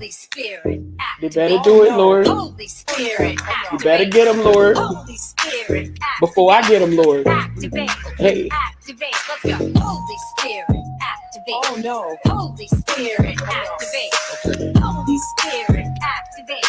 Holy Spirit, You better do it, Lord. Holy Spirit, You better get them, Lord. Holy Spirit, Before I get them, Lord. activate. Hey. Activate. Let's go. Holy Spirit, activate. Oh no. Holy Spirit, activate. Holy Spirit, activate.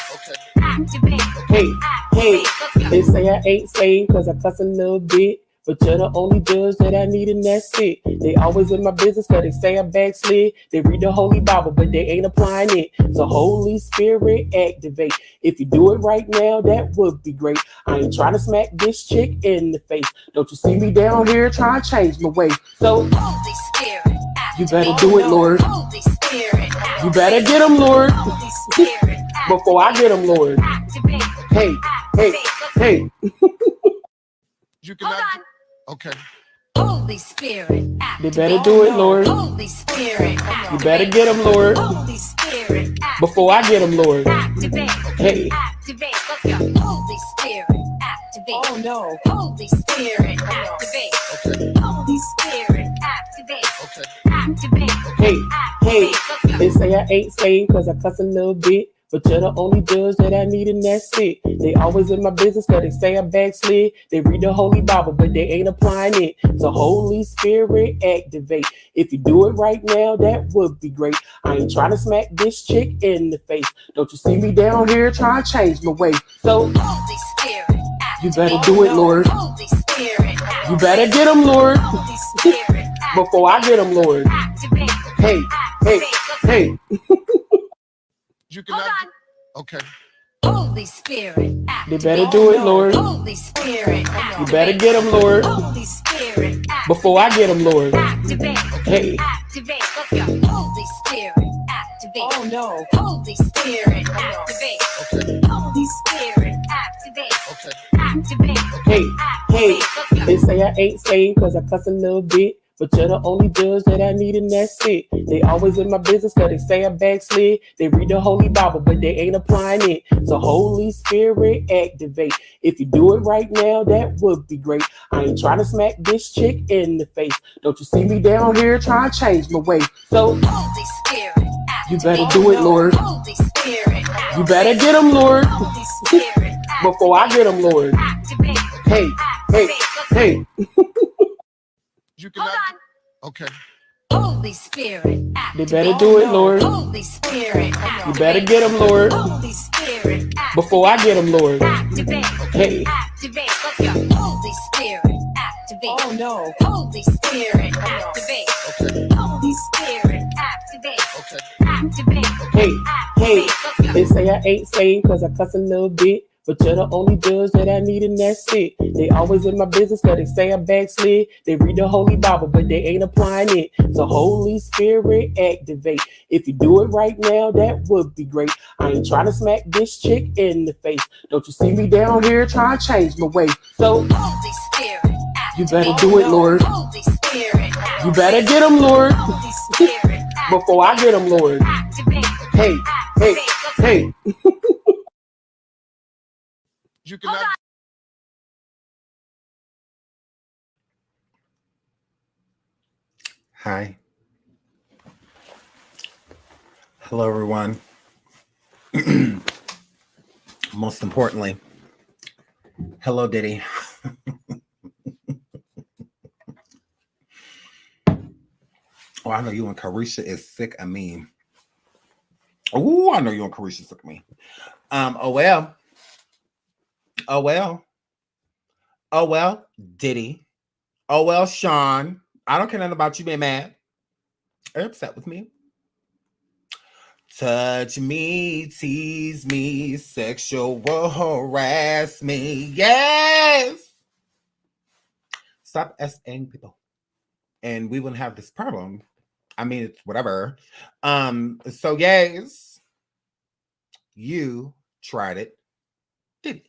Activate. Hey, hey, Let's go. they say I ain't saved cause I cuss a little bit. But you're the only judge that I need and that's it. They always in my business cause they say I backslid. They read the Holy Bible but they ain't applying it. So Holy Spirit activate. If you do it right now, that would be great. I ain't trying to smack this chick in the face. Don't you see me down here trying to change my way. So Holy Spirit, you better do it, Lord. Holy Spirit, You better get them, Lord. Holy Spirit, Before I get them, Lord. activate. Hey, hey, hey. You cannot. Hold on. Okay. Holy Spirit, They activate. better do it, Lord. Holy Spirit, You activate. better get them, Lord. Holy Spirit, activate. Before I get them, Lord. Activate. Hey. Activate. Let's go. Holy Spirit, activate. Oh no. Holy Spirit, activate. Holy Spirit, activate. Activate. Hey, hey, Let's go. they say I ain't saved cause I cuss a little bit. But you're the only judge that I need and that's it. They always in my business cause they say I backslid. They read the Holy Bible but they ain't applying it. So Holy Spirit activate. If you do it right now, that would be great. I ain't trying to smack this chick in the face. Don't you see me down here trying to change my way. So Holy Spirit, you better do it, Lord. Holy Spirit, You better get them, Lord. Holy Spirit, Before I get them, Lord. activate. Hey, hey, hey. You Hold cannot. on. Okay. Holy Spirit, They activate. better do it, Lord. Holy Spirit, You activate. better get them, Lord. Holy Spirit, activate. Before I get them, Lord. Activate. Hey. Activate. Let's go. Holy Spirit, activate. Oh no. Holy Spirit, activate. Holy Spirit, activate. Activate. Hey, hey, Let's go. they say I ain't saved cause I cuss a little bit. But you're the only judge that I need and that's it. They always in my business cause they say I backslid. They read the Holy Bible but they ain't applying it. So Holy Spirit activate. If you do it right now, that would be great. I ain't trying to smack this chick in the face. Don't you see me down here trying to change my way. So Holy Spirit, you better do it, Lord. Holy Spirit, You better get them, Lord. Holy Spirit, Before I get them, Lord. activate. Hey, hey, hey. You Hold cannot. on. Okay. Holy Spirit, They activate. better do it, Lord. Holy Spirit, You activate. better get them, Lord. Holy Spirit, activate. Before I get them, Lord. Activate. Hey. Activate. Let's go. Holy Spirit, activate. Oh no. Holy Spirit, activate. Holy Spirit, activate. Activate. Hey, hey, Let's go. they say I ain't saved cause I cuss a little bit. But you're the only judge that I need and that's it. They always in my business cause they say I backslid. They read the Holy Bible but they ain't applying it. So Holy Spirit activate. If you do it right now, that would be great. I ain't trying to smack this chick in the face. Don't you see me down here trying to change my way. So Holy Spirit, you better do it, Lord. Holy Spirit, You better get them, Lord. Holy Spirit, Before I get them, Lord. activate. Hey, hey, hey. You Hold cannot. on. Hi. Hello, everyone. Most importantly, hello, Diddy. Oh, I know you and Carisha is sick of me. Oh, I know you and Carisha is sick of me. Oh well. Oh well. Oh well, Diddy. Oh well, Sean. I don't care nothing about you being mad or upset with me. Touch me, tease me, sexual harass me. Yes. Stop S-ing people. And we wouldn't have this problem. I mean, it's whatever. So yes, you tried it. Diddy.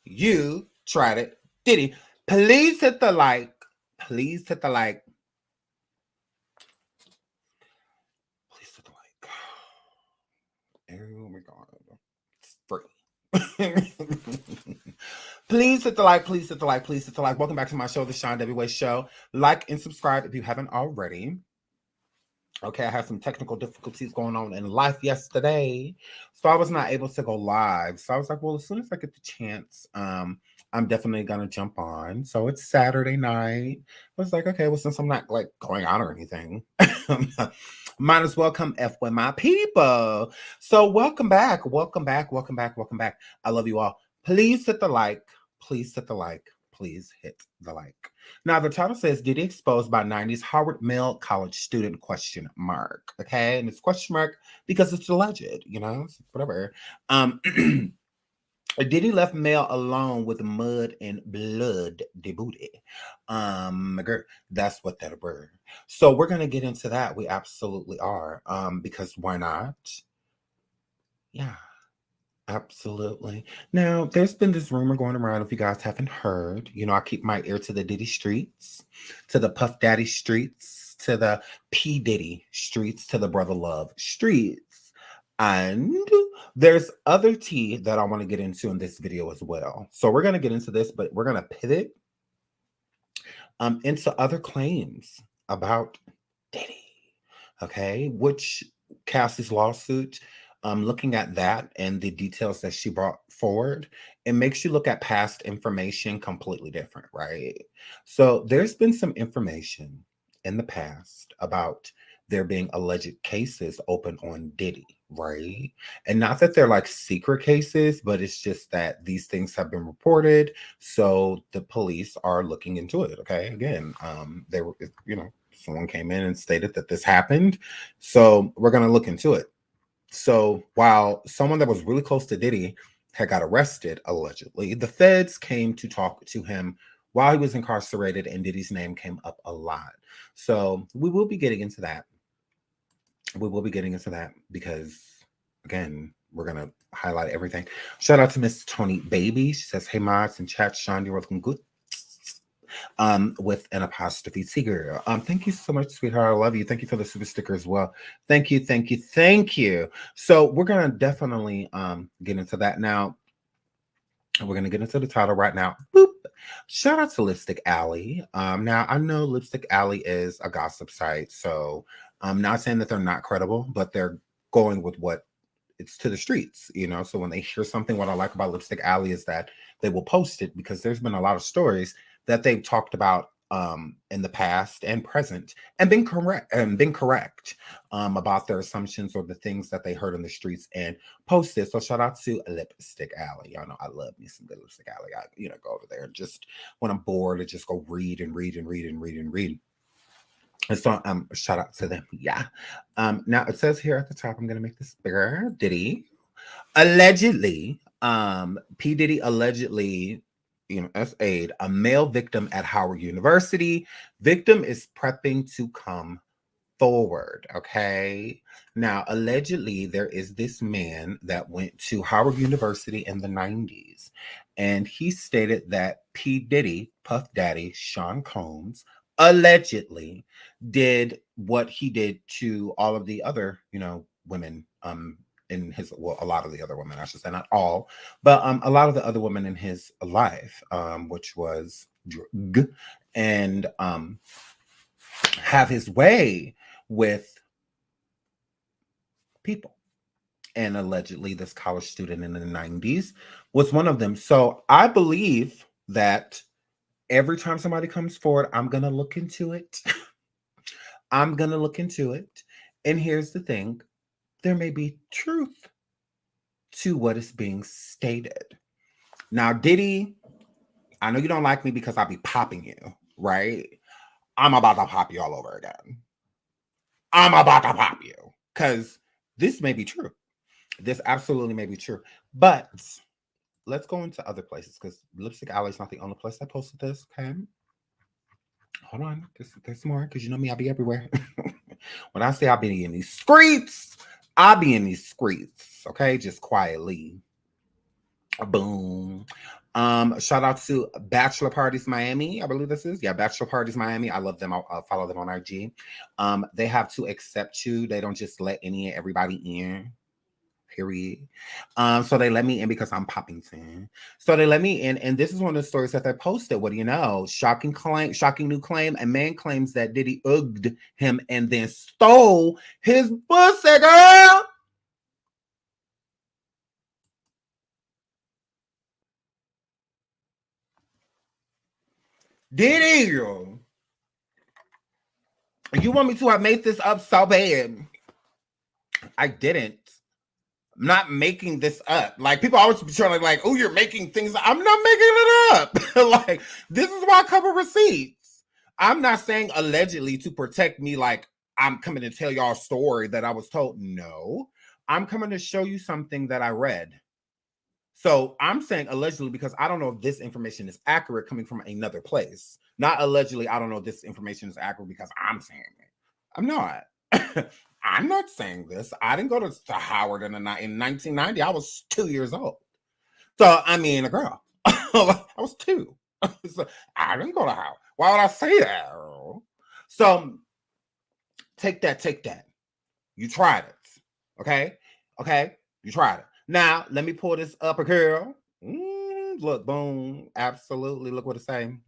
You tried it. Diddy. Please hit the like. Please hit the like. Please hit the like. Oh my God. It's free. Please hit the like. Please hit the like. Please hit the like. Welcome back to my show, The Sean W. Way Show. Like and subscribe if you haven't already. Okay, I had some technical difficulties going on in life yesterday, so I was not able to go live. So I was like, well, as soon as I get the chance, I'm definitely gonna jump on. So it's Saturday night. I was like, okay, well, since I'm not like going out or anything, might as well come F with my people. So welcome back, welcome back, welcome back, welcome back. I love you all. Please hit the like. Please hit the like. Please hit the like. Now, the title says, Diddy exposed by 90s Harvard male college student, question mark. Okay, and it's question mark because it's alleged, you know, whatever. Diddy left male alone with mud and blood de booty. Girl, that's what that word. So we're gonna get into that. We absolutely are. Because why not? Yeah. Absolutely. Now, there's been this rumor going around, if you guys haven't heard, you know, I keep my ear to the Diddy streets, to the Puff Daddy streets, to the P. Diddy streets, to the Brother Love streets. And there's other tea that I want to get into in this video as well. So we're going to get into this, but we're going to pivot into other claims about Diddy. Okay, which Cassie's lawsuit, looking at that and the details that she brought forward, it makes you look at past information completely different, right? So there's been some information in the past about there being alleged cases open on Diddy, right? And not that they're like secret cases, but it's just that these things have been reported. So the police are looking into it. Okay. Again, they were, you know, someone came in and stated that this happened. So we're going to look into it. So while someone that was really close to Diddy had got arrested, allegedly, the feds came to talk to him while he was incarcerated, and Diddy's name came up a lot. So we will be getting into that. We will be getting into that because, again, we're going to highlight everything. Shout out to Miss Tony Baby. She says, hey, mods and chat, Sean, you're looking good. With an apostrophe T, girl. Thank you so much, sweetheart. I love you. Thank you for the super sticker as well. Thank you, thank you, thank you. So we're gonna definitely get into that now. We're gonna get into the title right now. Boop. Shout out to Lipstick Alley. Now I know Lipstick Alley is a gossip site, so I'm not saying that they're not credible, but they're going with what it's to the streets, you know. So when they hear something, what I like about Lipstick Alley is that they will post it, because there's been a lot of stories that they've talked about in the past and present, and been correct about their assumptions or the things that they heard in the streets and posted. So shout out to Lipstick Alley. Y'all know I love me some good Lipstick Alley. I, you know, go over there just when I'm bored and just go read and read and read and read and read. And so shout out to them. Yeah. Now it says here at the top, I'm gonna make this bigger. Diddy allegedly, P. Diddy allegedly, you know, SA'd a male victim at Howard University. Victim is prepping to come forward. Okay. Now, allegedly, there is this man that went to Howard University in the 90s, and he stated that P. Diddy, Puff Daddy, Sean Combs, allegedly did what he did to all of the other, you know, women in his, well, a lot of the other women, I should say, not all, but a lot of the other women in his life, which was drug and have his way with people. And allegedly this college student in the 90s was one of them. So I believe that every time somebody comes forward, I'm going to look into it. I'm going to look into it. And here's the thing. There may be truth to what is being stated. Now, Diddy, I know you don't like me because I'll be popping you, right? I'm about to pop you all over again. I'm about to pop you because this may be true. This absolutely may be true. But let's go into other places, because Lipstick Alley is not the only place that posted this, okay? Hold on. There's more, because you know me, I'll be everywhere. When I say I'll be in these streets, I'll be in these streets, okay? Just quietly. Boom. Shout out to Bachelor Parties Miami. I believe this is. Yeah, Bachelor Parties Miami. I love them. I'll follow them on IG. They have to accept you. They don't just let any and everybody in. period. So they let me in because I'm Poppington. So they let me in, and this is one of the stories that they posted. What do you know? Shocking new claim. A man claims that Diddy ugged him and then stole his pussy, girl. Diddy, you want me to have made this up so bad? I didn't. I'm not making this up. Like, people always be trying to like, oh, you're making things. I'm not making it up. Like, this is why I cover receipts. I'm not saying allegedly to protect me like I'm coming to tell y'all a story that I was told. No, I'm coming to show you something that I read. So I'm saying allegedly because I don't know if this information is accurate coming from another place. Not allegedly, I don't know if this information is accurate because I'm saying it. I'm not. I'm not saying this. I didn't go to Howard in 1990. I was 2 years old. So, I mean, a girl. I was 2. So, I didn't go to Howard. Why would I say that? So, take that. You tried it. Okay? You tried it. Now, let me pull this up, a girl. Look, boom. Absolutely. Look what it's saying.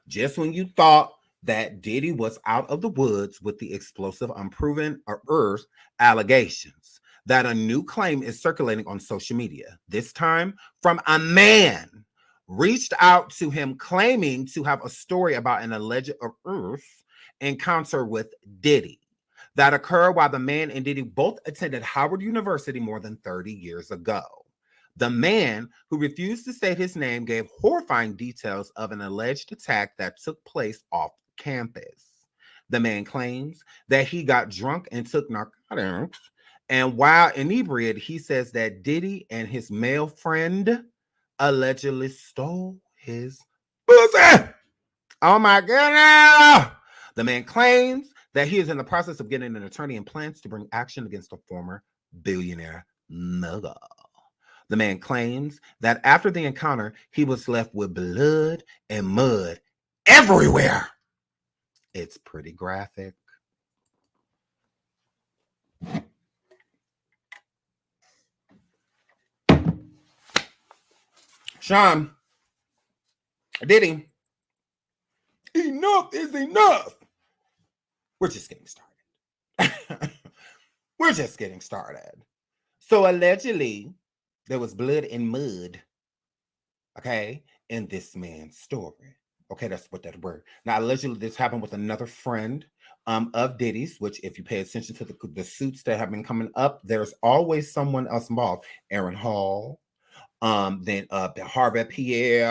Just when you thought that Diddy was out of the woods with the explosive unproven earth allegations, that a new claim is circulating on social media, this time from a man reached out to him claiming to have a story about an alleged earth encounter with Diddy that occurred while the man and Diddy both attended Howard University more than 30 years ago. The man, who refused to state his name, gave horrifying details of an alleged attack that took place off campus. The man claims that he got drunk and took narcotics, and while inebriated, he says that Diddy and his male friend allegedly stole his pussy. Oh my goodness! The man claims that he is in the process of getting an attorney and plans to bring action against a former billionaire mogul. The man claims that after the encounter, he was left with blood and mud everywhere. It's pretty graphic. Sean, Diddy, enough is enough. We're just getting started. We're just getting started. So allegedly, there was blood and mud, okay, in this man's story. Okay, that's what that word. Now, allegedly, this happened with another friend of Diddy's, which if you pay attention to the suits that have been coming up, there's always someone else involved. Aaron Hall, then Harvey Pierre,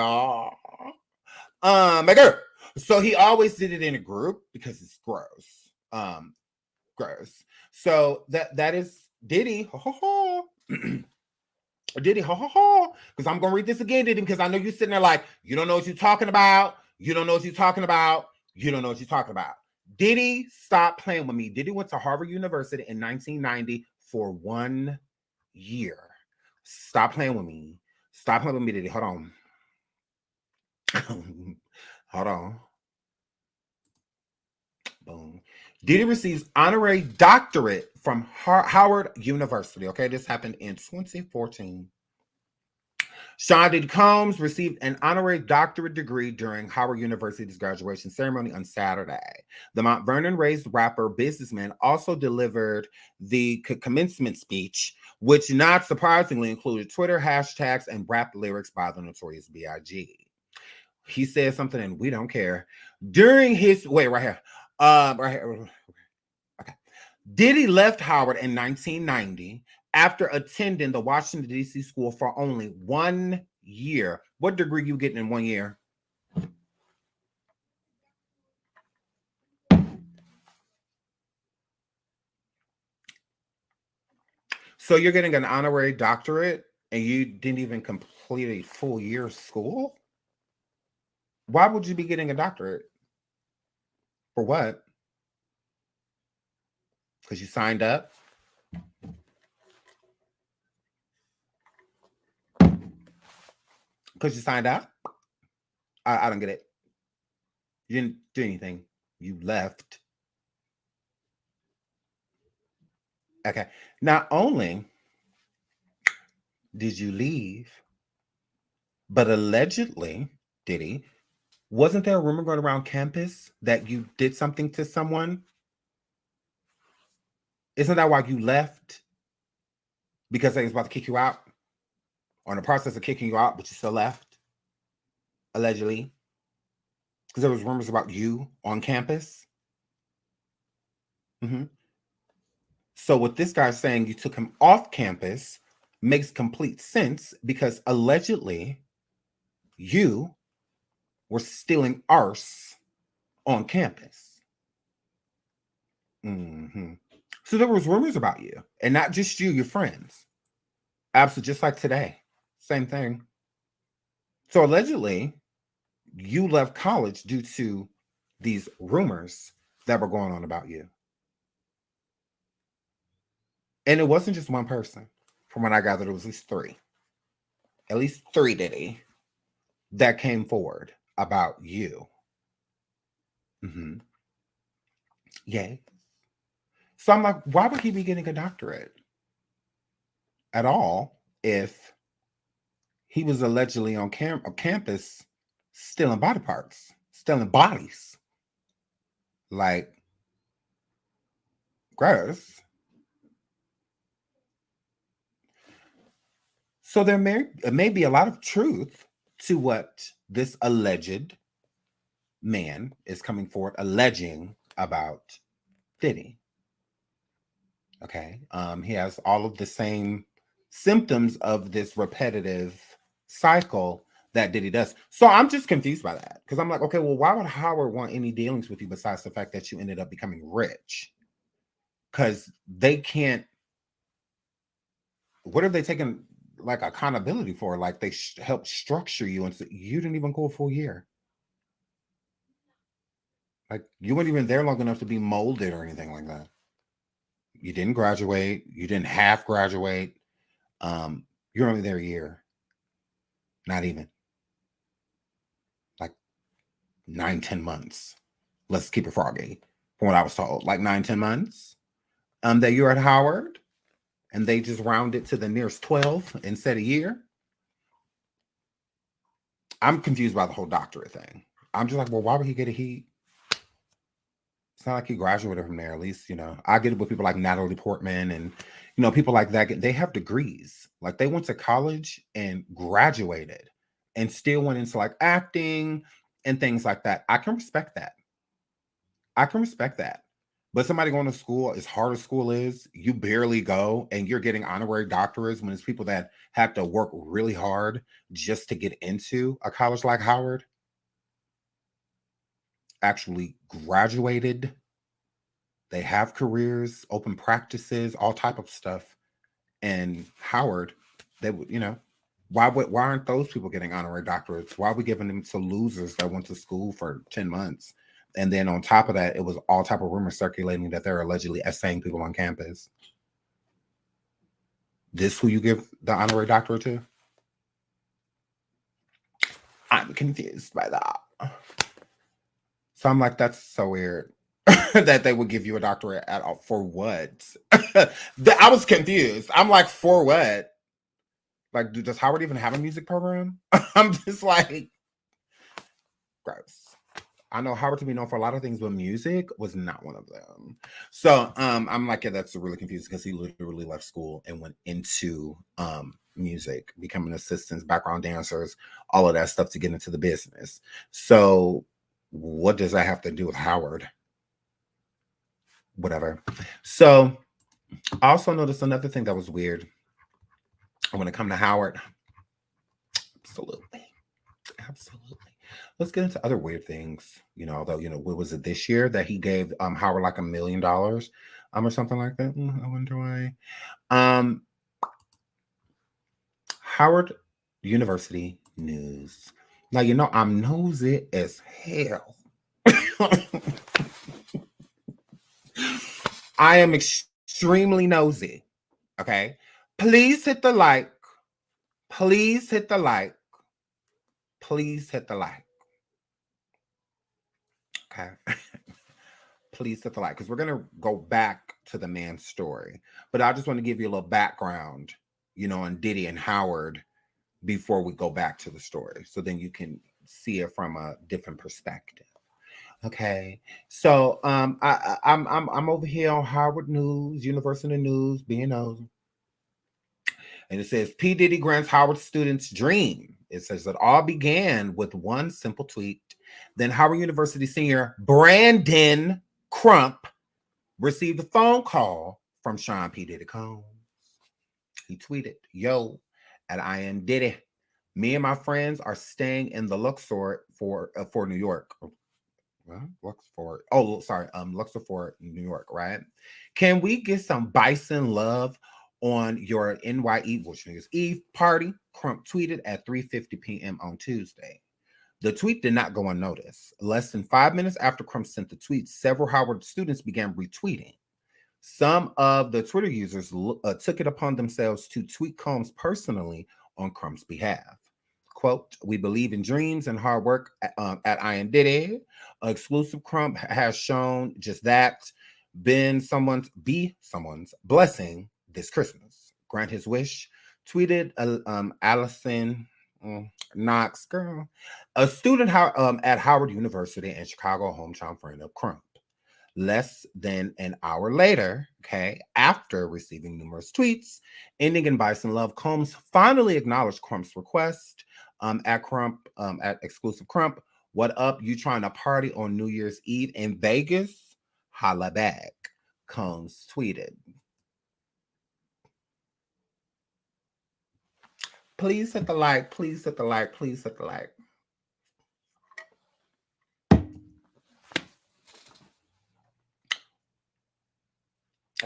my girl. So he always did it in a group because it's gross. Gross. So that is Diddy. Diddy, because I'm gonna read this again, Diddy, because I know you're sitting there like, you don't know what you're talking about. You don't know what you're talking about. You don't know what you're talking about. Diddy, stop playing with me. Diddy went to Harvard University in 1990 for 1 year. Stop playing with me. Stop playing with me, Diddy. Hold on. Hold on. Boom. Diddy receives honorary doctorate from Howard University. Okay, this happened in 2014. Sean Diddy Combs received an honorary doctorate degree during Howard University's graduation ceremony on Saturday. The Mount Vernon-raised rapper businessman also delivered the commencement speech, which not surprisingly included Twitter hashtags and rap lyrics by the Notorious B.I.G. He said something, and we don't care. During his right here. Okay. Diddy left Howard in 1990 after attending the Washington, D.C. school for only 1 year. What degree you getting in 1 year? So you're getting an honorary doctorate and you didn't even complete a full year of school? Why would you be getting a doctorate? For what? Because you signed up? Because you signed up? I don't get it. You didn't do anything. You left. Okay. Not only did you leave? But allegedly, Diddy, wasn't there a rumor going around campus that you did something to someone? Isn't that why you left? Because they was about to kick you out? Or in the process of kicking you out, but you still left? Allegedly. Because there was rumors about you on campus. Mm-hmm. So what this guy's saying, you took him off campus, makes complete sense because allegedly you were stealing arse on campus. Mm-hmm. So there was rumors about you, and not just you, your friends. Absolutely, just like today. Same thing. So allegedly, you left college due to these rumors that were going on about you. And it wasn't just one person. From what I gathered, it was at least three. At least three, Diddy, that came forward about you. Mm-hmm. Yeah. So I'm like, why would he be getting a doctorate at all if he was allegedly on campus stealing body parts, stealing bodies? Like, gross. So there may be a lot of truth to what this alleged man is coming forward alleging about Diddy. Okay. He has all of the same symptoms of this repetitive cycle that Diddy does. So I'm just confused by that because I'm like, okay, well, why would Howard want any dealings with you besides the fact that you ended up becoming rich? Because they can't. What have they taken like accountability for? Like they helped structure you, and so you didn't even go a full year. Like you weren't even there long enough to be molded or anything like that. You didn't graduate. You didn't half graduate. You're only there a year. Not even. Like 9-10 months. Let's keep it froggy. From what I was told. Like 9-10 months. That you're at Howard. And they just round it to the nearest 12 instead of a year. I'm confused by the whole doctorate thing. I'm just like, well, why would he get a heat? It's not like he graduated from there. At least, you know, I get it with people like Natalie Portman and, you know, people like that. They have degrees. Like they went to college and graduated and still went into like acting and things like that. I can respect that. I can respect that. But somebody going to school, as hard as school is, you barely go and you're getting honorary doctorates when it's people that have to work really hard just to get into a college like Howard. Actually graduated. They have careers, open practices, all type of stuff. And Howard, they would, you know, why aren't those people getting honorary doctorates? Why are we giving them to losers that went to school for 10 months? And then on top of that, it was all type of rumors circulating that they're allegedly essaying people on campus. This who you give the honorary doctorate to? I'm confused by that. So I'm like, that's so weird that they would give you a doctorate at all. For what? I was confused. I'm like, for what? Like, does Howard even have a music program? I'm just like, gross. I know Howard to be known for a lot of things, but music was not one of them. So I'm like, yeah, that's really confusing because he literally left school and went into music, becoming assistants, background dancers, all of that stuff to get into the business. So what does that have to do with Howard? Whatever. So I also noticed another thing that was weird when it comes to Howard. Absolutely. Let's get into other weird things. You know, although, you know, what was it this year that he gave Howard like $1 million or something like that? I wonder why. Howard University news. Now, you know, I'm nosy as hell. I am extremely nosy. Okay. Please hit the like. Please hit the like. Please hit the like. Okay. Please hit the like because we're going to go back to the man's story. But I just want to give you a little background on Diddy and Howard before we go back to the story. So then you can see it from a different perspective. Okay. So I'm over here on Howard News, University News, BNO. And it says P. Diddy grants Howard students dream. It says it all began with one simple tweet. Then Howard University senior Brandon Crump received a phone call from Sean P. Diddy Combs. He tweeted, "Yo, at I am Diddy. Me and my friends are staying in the Luxor for New York." Well, Luxor. Oh, sorry. Luxor for New York, right? "Can we get some bison love on your NYE, which is Eve party?" Crump tweeted at 3:50 p.m. on Tuesday. The tweet did not go unnoticed. Less than 5 minutes after Crump sent the tweet, several Howard students began retweeting. Some of the Twitter users took it upon themselves to tweet Combs personally on Crump's behalf. Quote, "We believe in dreams and hard work at I Am Diddy. Exclusive Crump has shown just that. Be someone's blessing this Christmas. Grant his wish." Tweeted Allison Knox, girl, a student at Howard University and Chicago, hometown friend of Crump. Less than an hour later, after receiving numerous tweets ending in bison love, Combs finally acknowledged Crump's request at exclusive Crump. "What up? You trying to party on New Year's Eve in Vegas? Holla back," Combs tweeted. Please hit the like, please hit the like, please hit the like.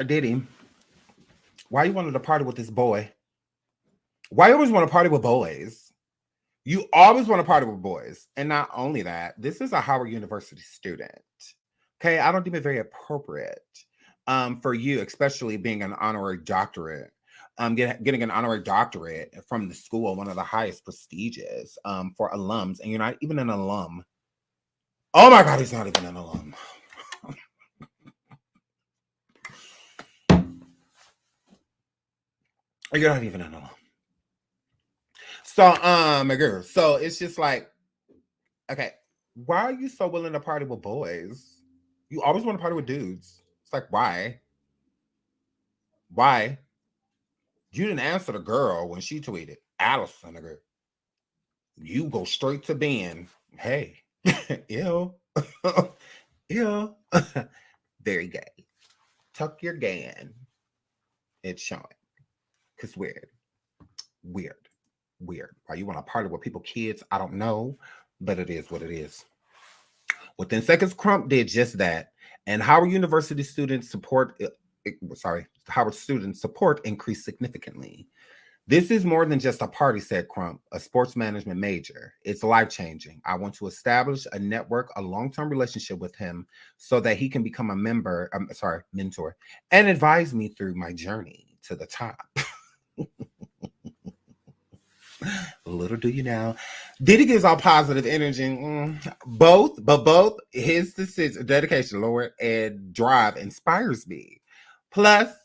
Diddy, why you wanted to party with this boy? Why you always want to party with boys? You always want to party with boys. And not only that, this is a Howard University student. Okay, I don't think it's very appropriate for you, especially being an honorary doctorate. Getting an honorary doctorate from the school, one of the highest prestigious for alums, and you're not even an alum. Oh my God, he's not even an alum. You're not even an alum. So, my girl. So it's just like, okay, why are you so willing to party with boys? You always want to party with dudes. It's like, why? Why? You didn't answer the girl when she tweeted, Allison, nigga. You go straight to Ben. Hey, ew. Ew. Very gay. Tuck your gay in. It's showing. Because weird. Why you want to party with people, kids? I don't know. But it is what it is. Within seconds, Crump did just that. And Howard University students support increased significantly. "This is more than just a party," said Crump, a sports management major. "It's life-changing. I want to establish a network, a long-term relationship with him so that he can become a mentor, and advise me through my journey to the top." Little do you know, Diddy gives all positive energy. Both his decision, dedication, Lord, and drive inspires me. Plus,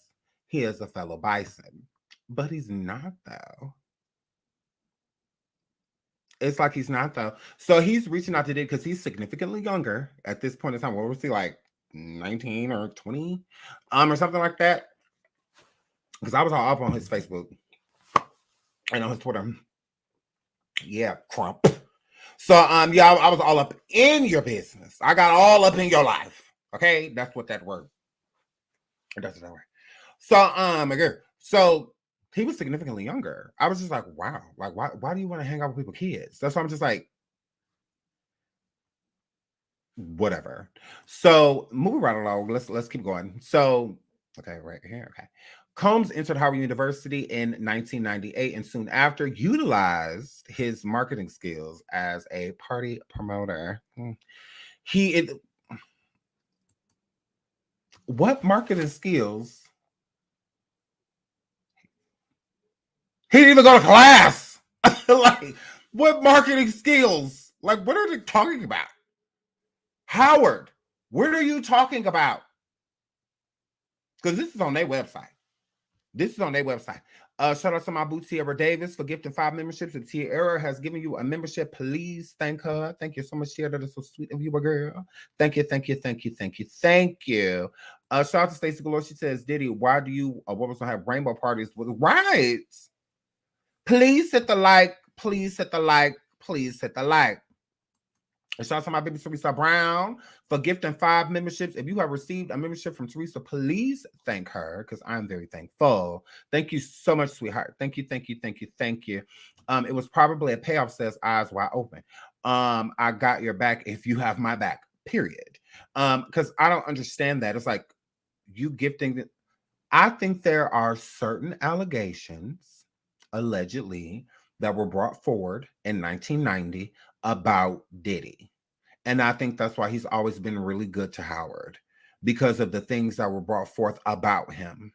he is a fellow bison. But he's not, though. It's like he's not, though. So he's reaching out to Diddy because he's significantly younger at this point in time. What was he, like 19 or 20? Or something like that? Because I was all up on his Facebook and on his Twitter. Yeah, Crump. So, yeah, I was all up in your business. I got all up in your life. Okay? That's what that word. That's what that word. So, my girl. So, he was significantly younger. I was just like, wow. Like, why do you want to hang out with people, kids? That's why I'm just like, whatever. So, moving right along. Let's keep going. So, okay, right here. Okay. Combs entered Howard University in 1998 and soon after utilized his marketing skills as a party promoter. What marketing skills? He didn't even go to class. Like, what marketing skills? Like, what are they talking about? Howard, what are you talking about? Because this is on their website. Shout out to my boo Tierra Davis for gifting 5 memberships. If Tierra has given you a membership, please thank her. Thank you so much, Tierra. That is so sweet of you, girl. Thank you, thank you, thank you, thank you, thank you. Shout out to Stacey Galore. She says, Diddy, why do you what was gonna have rainbow parties with right? Please hit the like, please hit the like, please hit the like. And shout out to my baby Teresa Brown for gifting 5 memberships. If you have received a membership from Teresa, please thank her because I'm very thankful. Thank you so much, sweetheart. Thank you, thank you, thank you, thank you. It was probably a payoff, says eyes wide open. I got your back if you have my back, period. Because I don't understand that. It's like you gifting. I think there are certain allegations, allegedly, that were brought forward in 1990 about Diddy. And I think that's why he's always been really good to Howard, because of the things that were brought forth about him.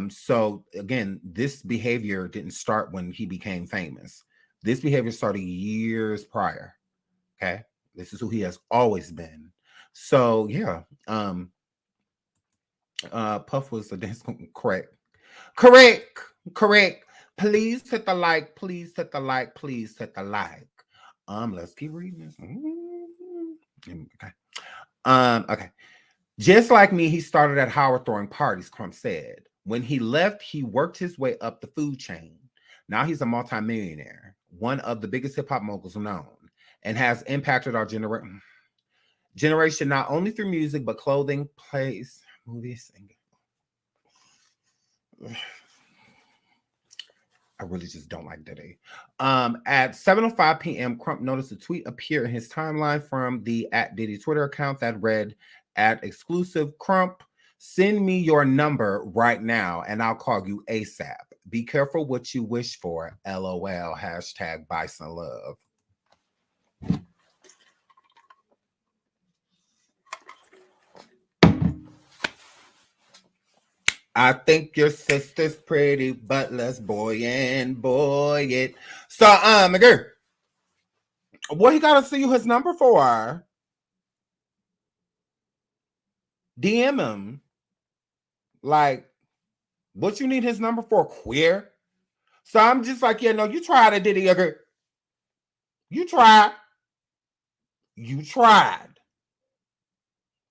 So again, this behavior didn't start when he became famous. This behavior started years prior. Okay. This is who he has always been. So yeah. Puff was a dance. Correct. Please hit the like, please hit the like, please hit the like. Let's keep reading this. Okay. Okay. Just like me, he started at Howard throwing parties, Crump said. When he left, he worked his way up the food chain. Now he's a multimillionaire, one of the biggest hip-hop moguls known, and has impacted our generation not only through music, but clothing, plays, movies, and I really just don't like Diddy. At 7:05 p.m., Crump noticed a tweet appear in his timeline from the @Diddy Twitter account that read, @exclusive Crump, send me your number right now and I'll call you ASAP. Be careful what you wish for. LOL. #Bison Love. I think your sister's pretty, but let's boy it. So, my girl, what he gotta see you his number for? DM him. Like, what you need his number for? Queer? So I'm just like, yeah, no, you tried it, Diddy. Okay. You tried. You tried.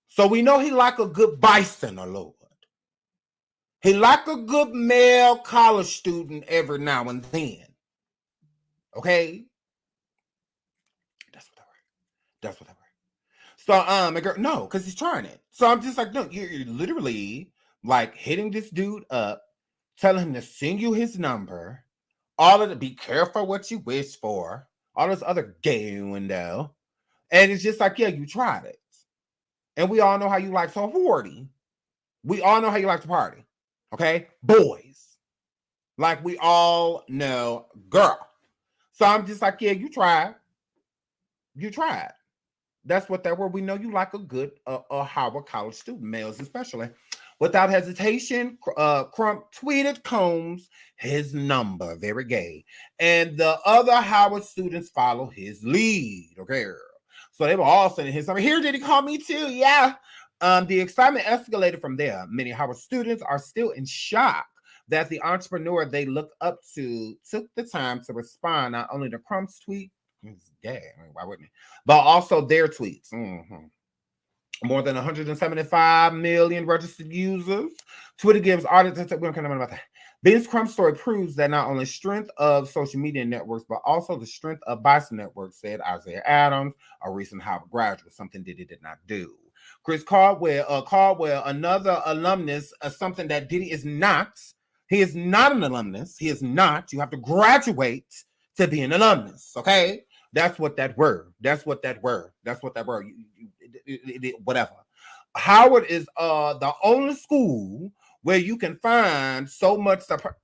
So we know he like a good bison, Lord. He like a good male college student every now and then. Okay? That's what I were. That's what I were. So, my girl, no, because he's trying it. So I'm just like, no, you're literally like hitting this dude up, telling him to send you his number, all of the be careful what you wish for, all this other gay window. And it's just like, yeah, you tried it. And we all know how you like to party. We all know how you like to party. Okay? Boys. Like we all know, girl. So I'm just like, yeah, you tried. You tried. That's what that were. We know you like a good Howard College student, males especially. Without hesitation, Crump tweeted Combs his number, very gay. And the other Howard students follow his lead. Okay. So they were all sending his number. Here, did he call me too? Yeah. The excitement escalated from there. Many Howard students are still in shock that the entrepreneur they look up to took the time to respond not only to Crump's tweet, yeah, I mean, why wouldn't he? But also their tweets. More than 175 million registered users. Twitter gives artists, we don't care about that. Ben's Crump story proves that not only strength of social media networks, but also the strength of Bison Network, said Isaiah Adams, a recent Harvard graduate, something Diddy did not do. Chris Caldwell, another alumnus, something that Diddy is not. He is not an alumnus. He is not. You have to graduate to be an alumnus, okay? That's what that word. That's what that word. Whatever. Howard is the only school where you can find so much support.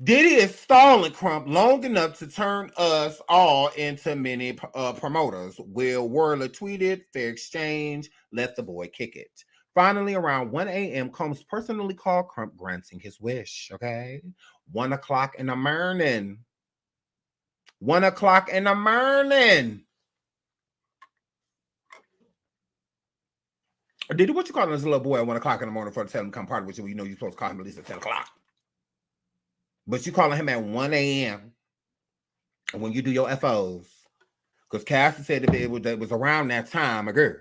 Diddy is stalling Crump long enough to turn us all into mini promoters. Will Worley tweeted, fair exchange, let the boy kick it. Finally, around 1 a.m., Combs personally called Crump, granting his wish, okay? 1 o'clock in the morning. 1 o'clock in the morning. Diddy, what you calling this little boy at 1 o'clock in the morning for to tell him to come party with you? You know you're supposed to call him at least at 10 o'clock. But you calling him at 1 a.m. when you do your FOs. Because Cassie said that it was around that time, a girl.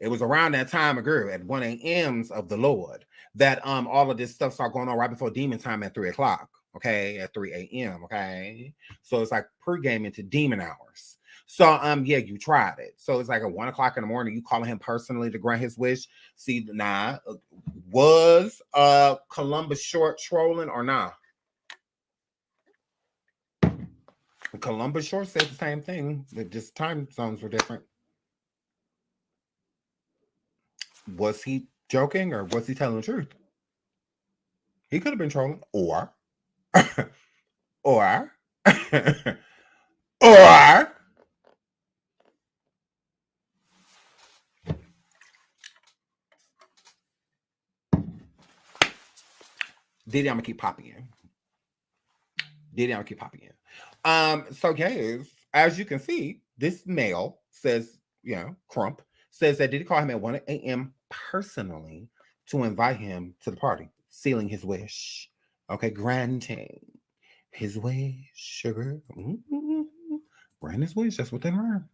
It was around that time, a girl, at 1 a.m.s of the Lord, that all of this stuff started going on right before demon time at 3 o'clock. Okay, at 3 a.m. Okay. So it's like pre-game into demon hours. So yeah, you tried it. So it's like at 1 o'clock in the morning, you calling him personally to grant his wish. See, was Columbus Short trolling or not? Columbus Short said the same thing. That just time zones were different. Was he joking or was he telling the truth? He could have been trolling, or or Diddy, I'm gonna keep popping in. So guys, as you can see, this male says, Crump says that Diddy called him at 1 a.m. personally to invite him to the party, sealing his wish. Okay, granting his wish, sugar. Grant his wish. That's what they learn.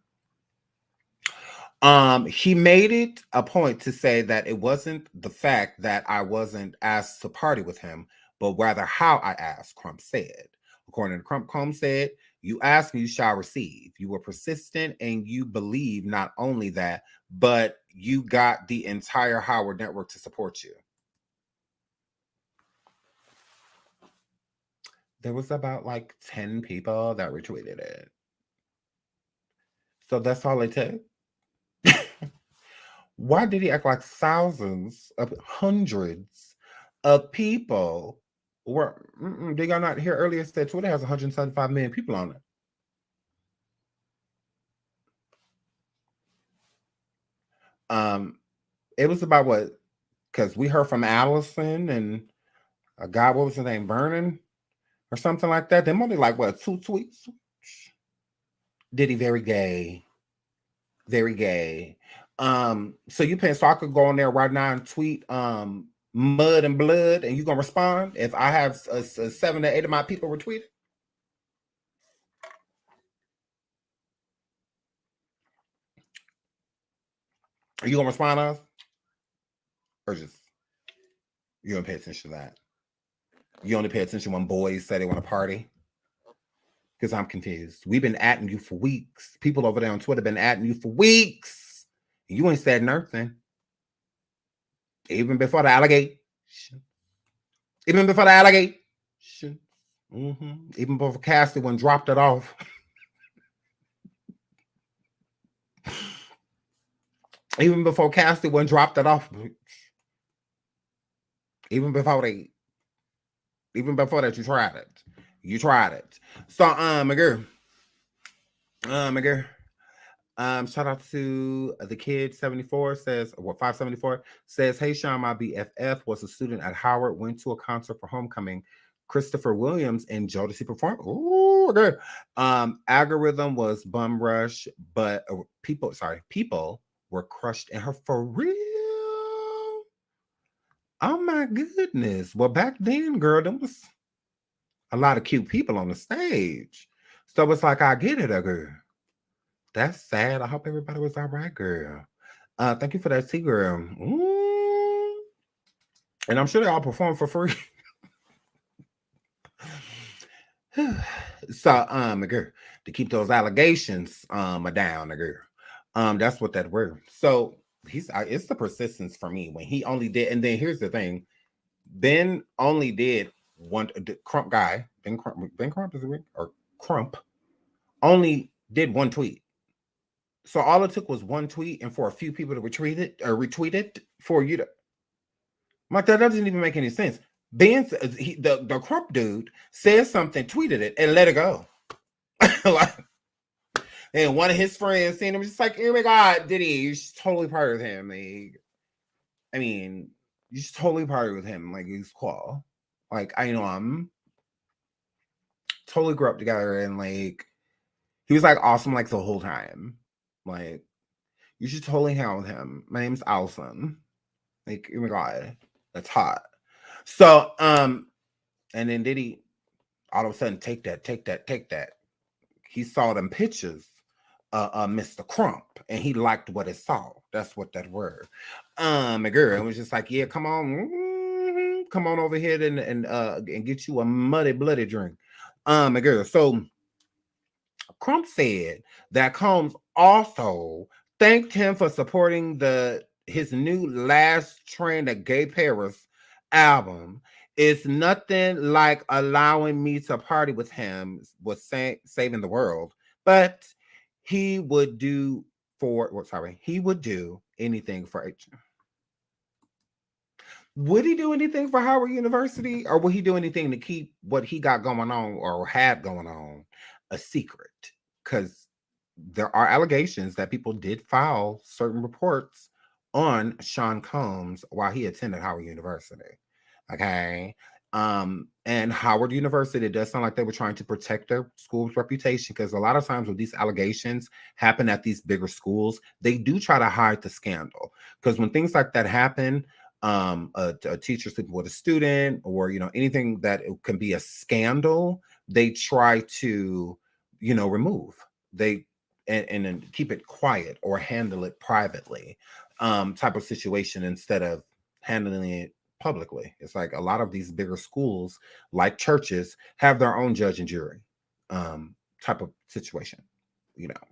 He made it a point to say that it wasn't the fact that I wasn't asked to party with him, but rather how I asked, Crump said. According to Crump, Combs said, you ask and you shall receive. You were persistent and you believe not only that, but you got the entire Howard Network to support you. There was about like 10 people that retweeted it. So that's all it took. Why did he act like hundreds of people were? Did y'all not hear earlier that Twitter has 175 million people on it? It was about what? Because we heard from Allison and a guy, what was his name, Vernon or something like that. Them only like what, 2 tweets? Diddy very gay. Very gay. So you paying so I could go on there right now and tweet mud and blood and you gonna respond if I have 7 to 8 of my people retweet it? Are you gonna respond to us? Or just you don't pay attention to that? You only pay attention when boys say they want to party? Because I'm confused. We've been atting you for weeks. People over there on Twitter been atting you for weeks. You ain't said nothing. Even before the allegation. Even before the allegation. Even before Cassie when dropped it off. Even before Cassie when dropped it off. Even before that, you tried it. You tried it. So, my girl. Shout out to the kid 74 says, 574 says, hey Sean, my BFF was a student at Howard, went to a concert for homecoming. Christopher Williams and Jodeci performed. Ooh, good. Algorithm was bum rush, but people were crushed in her for real. Oh my goodness. Well, back then, girl, there was a lot of cute people on the stage. So it's like, I get it, girl. That's sad. I hope everybody was all right, girl. Thank you for that tea, girl. Ooh. And I'm sure they all performed for free. So, girl, to keep those allegations down, girl. That's what that were. So it's the persistence for me when he only did. And then here's the thing: Ben only did one. Crump guy, Ben Crump is it or Crump only did one tweet. So all it took was one tweet, and for a few people to retweet it for you to. Like, that doesn't even make any sense. Ben, the Crump dude said something, tweeted it, and let it go. Like, and one of his friends seen him, just like, oh my God, Diddy, you're just totally part of him. Like, I mean, you're just totally part with him. Like, he's cool. Like, I know him. Totally grew up together, and like, he was like awesome like the whole time. Like, You should totally hang out with him. My name's Allison. Like, oh my god, that's hot. So, and then Diddy all of a sudden take that. He saw them pictures, Mr. Crump, and he liked what it saw. That's what that word. My girl was just like, yeah, come on, come on over here and get you a muddy bloody drink. My girl. So Crump said that Combs also thanked him for supporting his new Last Train to Gay Paris album. It's nothing like allowing me to party with him was saving the world, but he would do anything for H. Would he do anything for Howard University, or would he do anything to keep what he got going on or had going on a secret? Because there are allegations that people did file certain reports on Sean Combs while he attended Howard University. Okay. And Howard University, it does sound like they were trying to protect their school's reputation, because a lot of times when these allegations happen at these bigger schools, they do try to hide the scandal. Because when things like that happen, a teacher sleeping with a student, or anything that it can be a scandal, they try to remove and then keep it quiet or handle it privately, type of situation, instead of handling it publicly. It's like a lot of these bigger schools, like churches, have their own judge and jury type of situation.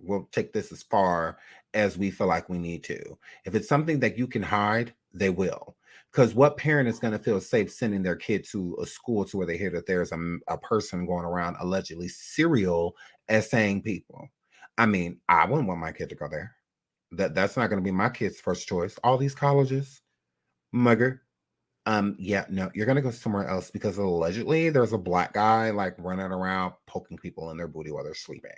We'll take this as far as we feel like we need to. If it's something that you can hide, they will. Because what parent is going to feel safe sending their kid to a school to where they hear that there's a person going around allegedly serial essaying people? I mean, I wouldn't want my kid to go there. That's not going to be my kid's first choice. All these colleges, mugger. Yeah, no, you're going to go somewhere else, because allegedly there's a black guy like running around poking people in their booty while they're sleeping.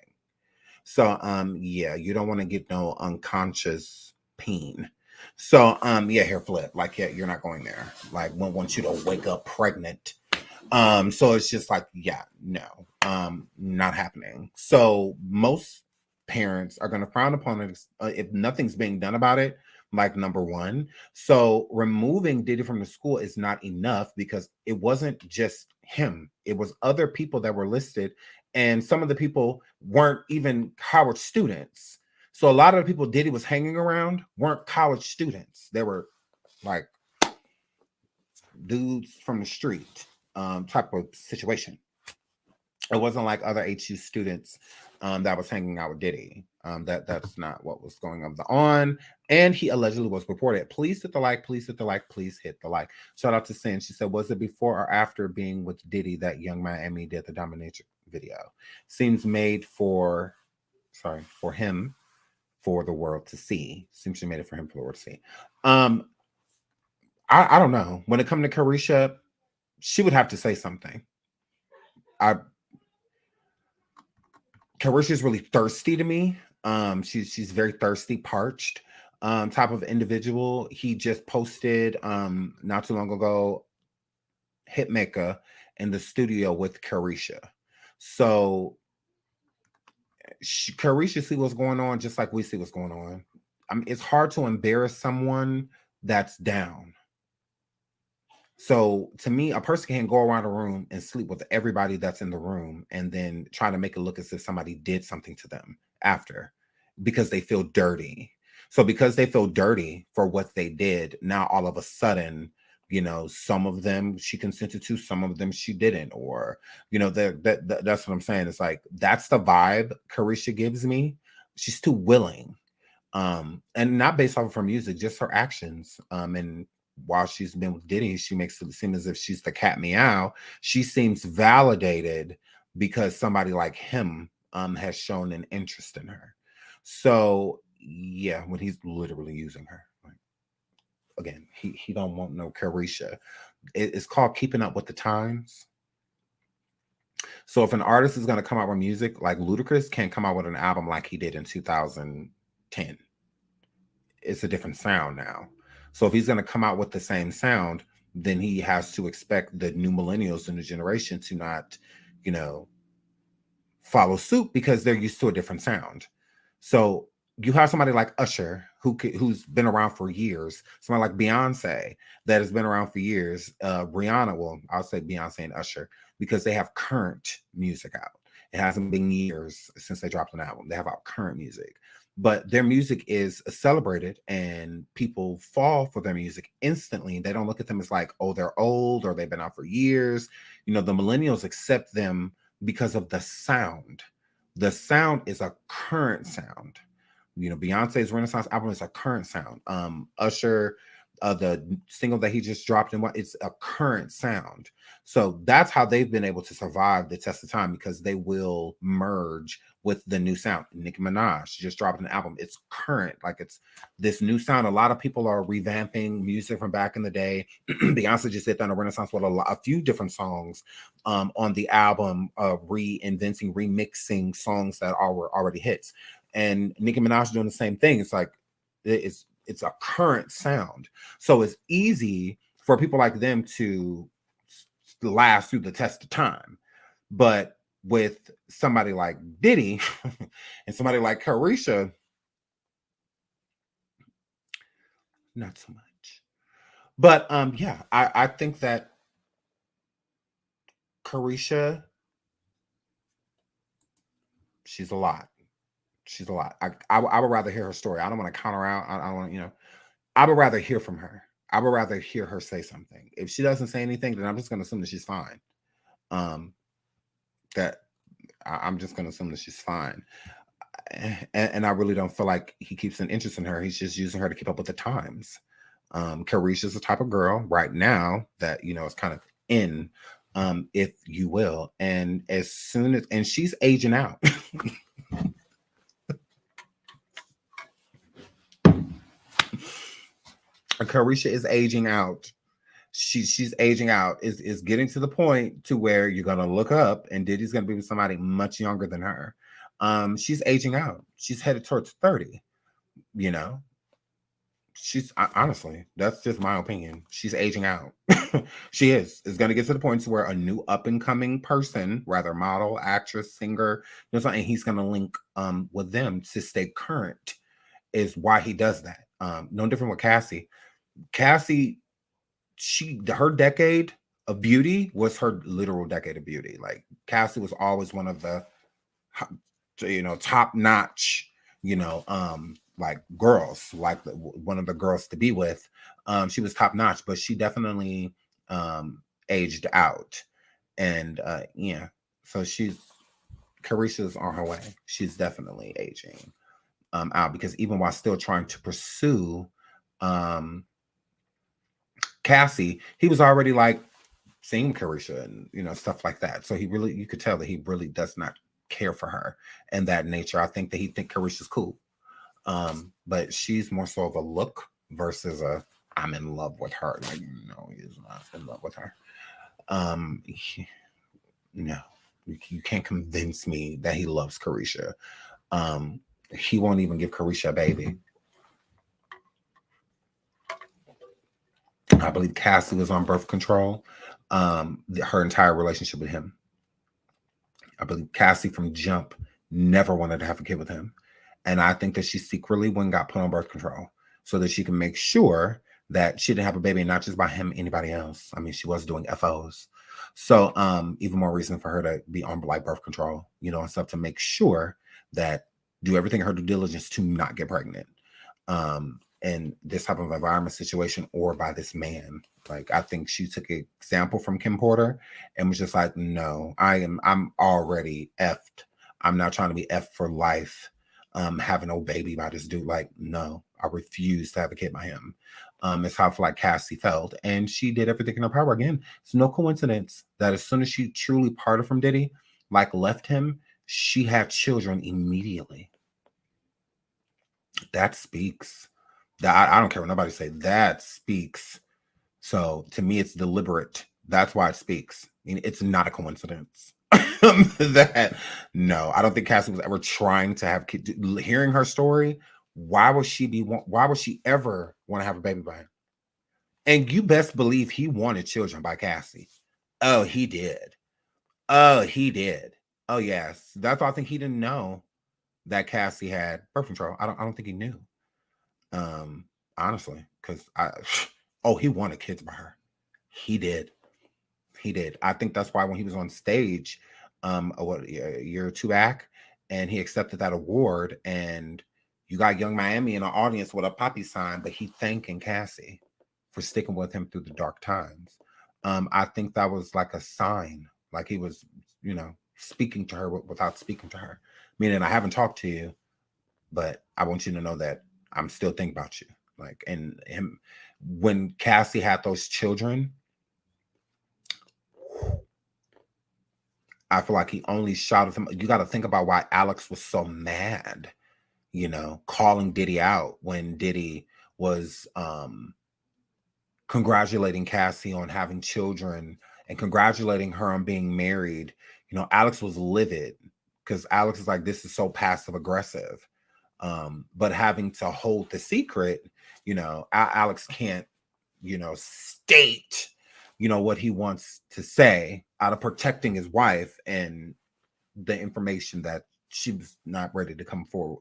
So, yeah, you don't want to get no unconscious peen. So, yeah, hair flip. Like, yeah, you're not going there. Like, we want you to wake up pregnant. So it's just like, yeah, no, not happening. So most parents are going to frown upon it if nothing's being done about it. Like, number one. So removing Diddy from the school is not enough, because it wasn't just him. It was other people that were listed. And some of the people weren't even college students. So a lot of the people Diddy was hanging around weren't college students. They were like dudes from the street, type of situation. It wasn't like other HU students that was hanging out with Diddy. That's not what was going on. And he allegedly was reported. Please hit the like, please hit the like, please hit the like. Shout out to Sin. She said, was it before or after being with Diddy that Young Miami did the domination video? Seems made for him, for the world to see. Seems she made it for him for the world to see. I don't know. When it comes to Carisha, she would have to say something. Carisha is really thirsty to me. She's very thirsty, parched, type of individual. He just posted not too long ago Hitmaker in the studio with Carisha. So Carisha see what's going on just like we see what's going on. I mean, it's hard to embarrass someone that's down. So to me, a person can go around a room and sleep with everybody that's in the room and then try to make it look as if somebody did something to them after, because they feel dirty. So because they feel dirty for what they did, now all of a sudden, some of them she consented to, some of them she didn't, or, that's what I'm saying. It's like, that's the vibe Carisha gives me. She's too willing. And not based off of her music, just her actions. And while she's been with Diddy, she makes it seem as if she's the cat meow. She seems validated because somebody like him has shown an interest in her. So yeah, when he's literally using her, like, again, he don't want no Carisha. It's called keeping up with the times. So if an artist is going to come out with music, like Ludacris can't come out with an album like he did in 2010. It's a different sound now. So if he's going to come out with the same sound, then he has to expect the new millennials in the generation to not, follow suit, because they're used to a different sound. So you have somebody like Usher who's been around for years, somebody like Beyonce that has been around for years, Rihanna, well, I'll say Beyonce and Usher because they have current music out. It hasn't been years since they dropped an album. They have out current music, but their music is celebrated and people fall for their music instantly. They don't look at them as like, oh, they're old or they've been out for years. You know, the millennials accept them because of the sound. The sound is a current sound. You know, Beyonce's Renaissance album is a current sound. Usher, the single that he just dropped in it's a current sound. So that's how they've been able to survive the test of time, because they will merge with the new sound. Nicki Minaj just dropped an album. It's current, like it's this new sound. A lot of people are revamping music from back in the day. Beyonce just did that on a Renaissance with a few different songs on the album, reinventing, remixing songs that were already hits. And Nicki Minaj doing the same thing. It's like it's a current sound, so it's easy for people like them to last through the test of time. But with somebody like Diddy and somebody like Carisha, not so much. But yeah, I think that Carisha, she's a lot. She's a lot. I would rather hear her story. I don't want to count her out. I don't want, you know, I would rather hear from her. I would rather hear her say something. If she doesn't say anything, then I'm just going to assume that she's fine. I'm just going to assume that she's fine. And I really don't feel like he keeps an interest in her. He's just using her to keep up with the times. Carisha's the type of girl right now that, you know, is kind of in, if you will. And as soon as, and she's aging out. Carisha is aging out. She's aging out. Is getting to the point to where you're gonna look up and Diddy's gonna be with somebody much younger than her. She's aging out. She's headed towards 30. You know, she's honestly, that's just my opinion. She's aging out. She is. It's gonna get to the point to where a new up and coming person, rather model, actress, singer, you know, something, he's gonna link with them to stay current. Is why he does that. No different with Cassie. Cassie, her decade of beauty was her literal decade of beauty. Like Cassie was always one of the, you know, top notch, you know, like girls, like one of the girls to be with. She was top notch, but she definitely aged out. And yeah, so Carisha's on her way. She's definitely aging out, because even while still trying to pursue Cassie, he was already like seeing Carisha and, you know, stuff like that. So you could tell that he really does not care for her and that nature. I think that he think Carisha's cool. But she's more so of a look versus I'm in love with her. Like, no, he's not in love with her. No, you can't convince me that he loves Carisha. He won't even give Carisha a baby. I believe Cassie was on birth control her entire relationship with him. I believe Cassie from jump never wanted to have a kid with him. And I think that she secretly went and got put on birth control so that she can make sure that she didn't have a baby, not just by him, anybody else. I mean, she was doing FOs. So even more reason for her to be on like birth control, you know, and stuff, to make sure that do everything in her due diligence to not get pregnant. In this type of environment situation, or by this man. Like, I think she took an example from Kim Porter and was just like, no, I'm already effed. I'm not trying to be effed for life. Having no baby by this dude. Like, no, I refuse to have a kid by him. It's how I feel like Cassie felt. And she did everything in her power. Again, it's no coincidence that as soon as she truly parted from Diddy, like left him, she had children immediately. That speaks. I don't care what nobody say. That speaks. So to me, it's deliberate. That's why it speaks. I mean, it's not a coincidence. That no, I don't think Cassie was ever trying to have kids. Hearing her story, why would she ever want to have a baby by him? And you best believe he wanted children by Cassie. Oh, he did. Oh, he did. Oh, yes. That's why I think he didn't know. that Cassie had birth control. I don't think he knew. Honestly, because he wanted kids by her. He did. I think that's why when he was on stage, a year or two back, and he accepted that award, and you got Young Miami in the audience with a poppy sign, but he thanking Cassie for sticking with him through the dark times. I think that was like a sign, like he was, speaking to her without speaking to her, meaning I haven't talked to you, but I want you to know that I'm still thinking about you. Like, and him, when Cassie had those children, I feel like he only shouted them. You got to think about why Alex was so mad, calling Diddy out when Diddy was congratulating Cassie on having children and congratulating her on being married. Alex was livid because Alex is like, this is so passive aggressive. But having to hold the secret, Alex can't, state, what he wants to say out of protecting his wife and the information that she was not ready to come forward,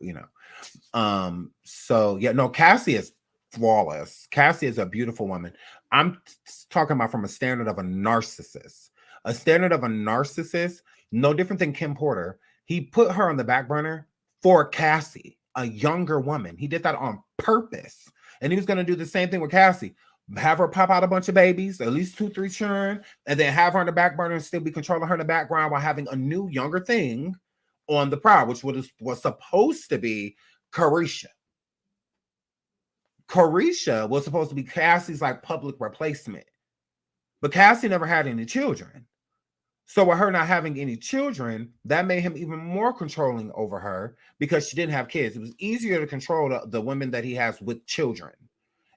So yeah, no, Cassie is flawless. Cassie is a beautiful woman. I'm talking about from a standard of a narcissist. A standard of a narcissist, no different than Kim Porter. He put her on the back burner for Cassie, a younger woman. He did that on purpose. And he was going to do the same thing with Cassie. Have her pop out a bunch of babies, at least 2-3 children, and then have her on the back burner and still be controlling her in the background while having a new, younger thing on the prowl, which was supposed to be Carisha. Carisha was supposed to be Cassie's like public replacement. But Cassie never had any children. So with her not having any children, that made him even more controlling over her because she didn't have kids. It was easier to control the women that he has with children.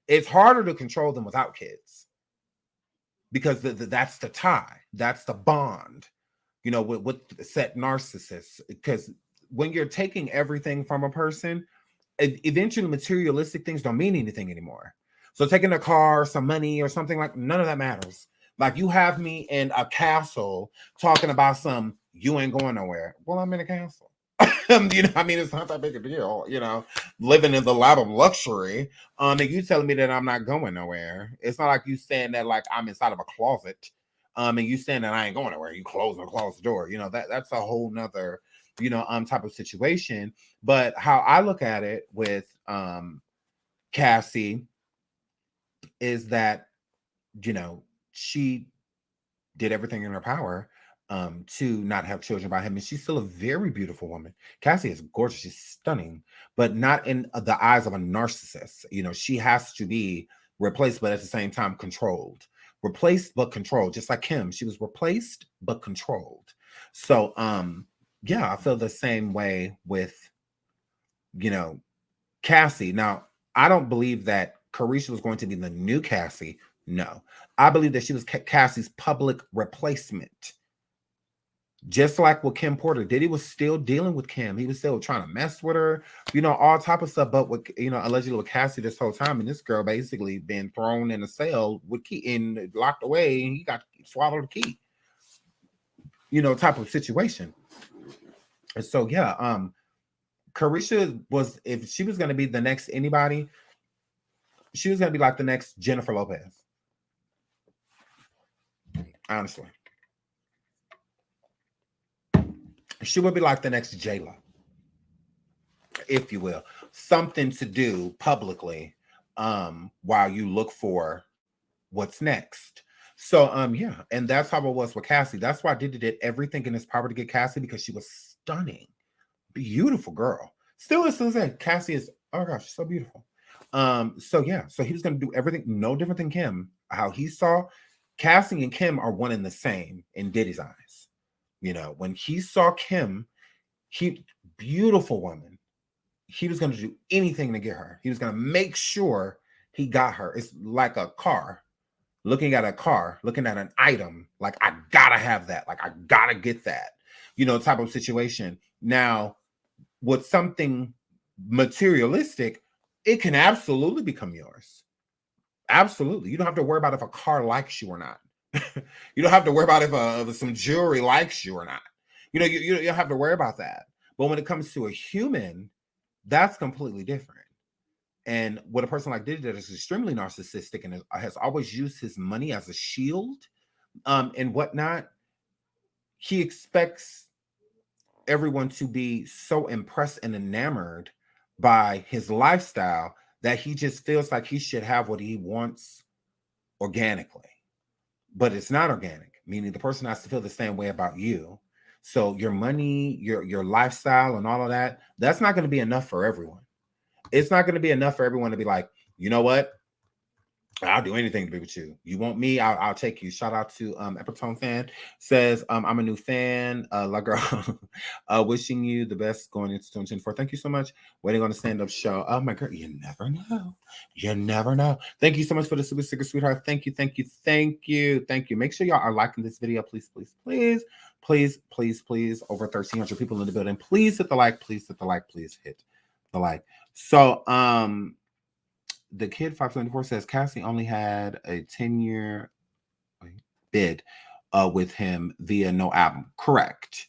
It's harder to control them without kids because that's the tie. That's the bond, with set narcissists. Because when you're taking everything from a person, eventually materialistic things don't mean anything anymore. So taking a car, some money or something, like none of that matters. Like you have me in a castle talking about you ain't going nowhere. Well, I'm in a castle. It's not that big a deal, living in the lap of luxury. And you telling me that I'm not going nowhere. It's not like you saying that like I'm inside of a closet. And you saying that I ain't going nowhere. You close the door. That's a whole nother, type of situation. But how I look at it with Cassie is that, she did everything in her power to not have children by him. And she's still a very beautiful woman. Cassie is gorgeous. She's stunning, but not in the eyes of a narcissist. She has to be replaced, but at the same time controlled. Replaced, but controlled. Just like Kim. She was replaced, but controlled. So, yeah, I feel the same way with, Cassie. Now, I don't believe that Carisha was going to be the new Cassie. No. I believe that she was Cassie's public replacement. Just like with Kim Porter, Diddy was still dealing with Kim. He was still trying to mess with her, all type of stuff. But with, allegedly with Cassie this whole time, and this girl basically been thrown in a cell with key and locked away, and he got swallowed the key. Type of situation. And so yeah, Carisha was, if she was going to be the next anybody, she was going to be like the next Jennifer Lopez. Honestly. She would be like the next J-Lo, if you will. Something to do publicly while you look for what's next. So, yeah. And that's how it was with Cassie. That's why Diddy did everything in his power to get Cassie, because she was stunning. Beautiful girl. Still is to say, Cassie is, oh my gosh, she's so beautiful. So, yeah. So he was going to do everything no different than Kim. How he saw Cassie and Kim are one and the same in Diddy's eyes. When he saw Kim, beautiful woman, he was going to do anything to get her. He was going to make sure he got her. It's like a car, looking at an item, like, I got to have that. Like, I got to get that, type of situation. Now, with something materialistic, it can absolutely become yours. Absolutely. You don't have to worry about if a car likes you or not. You don't have to worry about if some jewelry likes you or not. You don't have to worry about that. But when it comes to a human, that's completely different. And what a person like Diddy that is extremely narcissistic and has always used his money as a shield, and whatnot, he expects everyone to be so impressed and enamored by his lifestyle that he just feels like he should have what he wants organically. But it's not organic, meaning the person has to feel the same way about you. So your money, your lifestyle and all of that, that's not going to be enough for everyone. It's not going to be enough for everyone to be like, you know what? I'll do anything to be with you. You want me? I'll take you. Shout out to Epitome fan says, I'm a new fan. La girl, wishing you the best going into 2024. Thank you so much. Waiting on a stand-up show. Oh my God, you never know. You never know. Thank you so much for the super sticker, sweetheart. Thank you, thank you, thank you, thank you. Make sure y'all are liking this video, please, please, please, please, please, please. Over 1,300 people in the building. Please hit the like. Please hit the like. Please hit the like. So, the kid 574 says Cassie only had a 10-year bid with him via no album. Correct.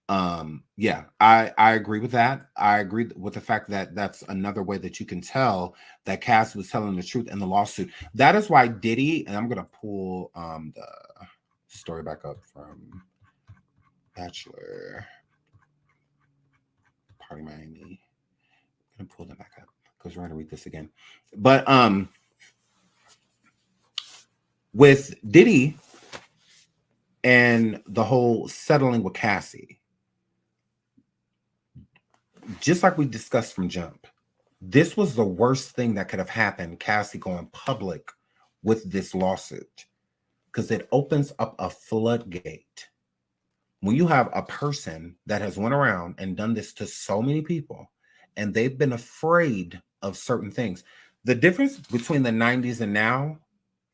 Yeah, I agree with that. I agree with the fact that that's another way that you can tell that Cassie was telling the truth in the lawsuit. That is why Diddy, and I'm gonna pull the story back up from Bachelor Party Miami. I'm gonna pull that back up because we're going to read this again. But with Diddy and the whole settling with Cassie, just like we discussed from jump, this was the worst thing that could have happened, Cassie going public with this lawsuit, because it opens up a floodgate. When you have a person that has went around and done this to so many people, and they've been afraid of certain things. The difference between the 90s and now,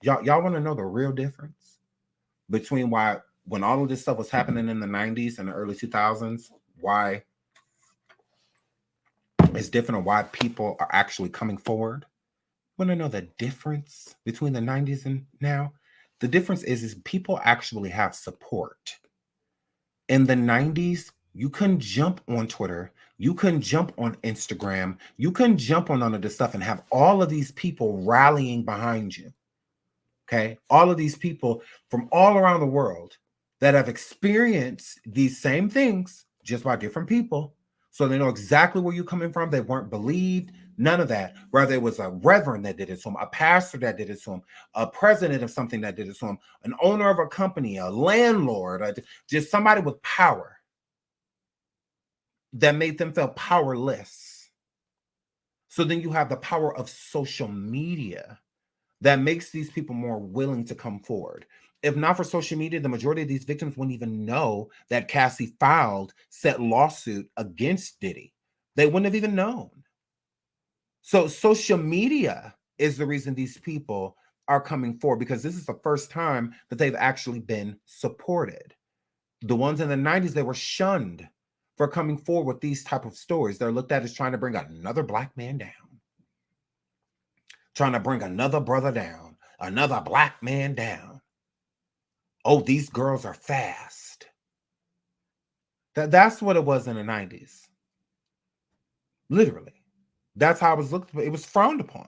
y'all want to know the real difference between why, when all of this stuff was happening in the 90s and the early 2000s, why it's different, or why people are actually coming forward? Want to know the difference between the 90s and now? The difference is people actually have support. In the 90s, you couldn't jump on Twitter, you couldn't jump on Instagram, you couldn't jump on none of this stuff and have all of these people rallying behind you. Okay, all of these people from all around the world that have experienced these same things, just by different people. So they know exactly where you're coming from. They weren't believed, none of that. Whether it was a reverend that did it to him, a pastor that did it to him, a president of something that did it to him, an owner of a company, a landlord, just somebody with power that made them feel powerless. So then you have the power of social media that makes these people more willing to come forward. If not for social media, the majority of these victims wouldn't even know that Cassie filed said lawsuit against Diddy. They wouldn't have even known. So social media is the reason these people are coming forward, because this is the first time that they've actually been supported. The ones in the 90s, they were shunned for coming forward with these type of stories. They're looked at as trying to bring another black man down, trying to bring another brother down, another black man down. Oh, these girls are fast. That's what it was in the 90s. Literally. That's how it was looked at. It was frowned upon.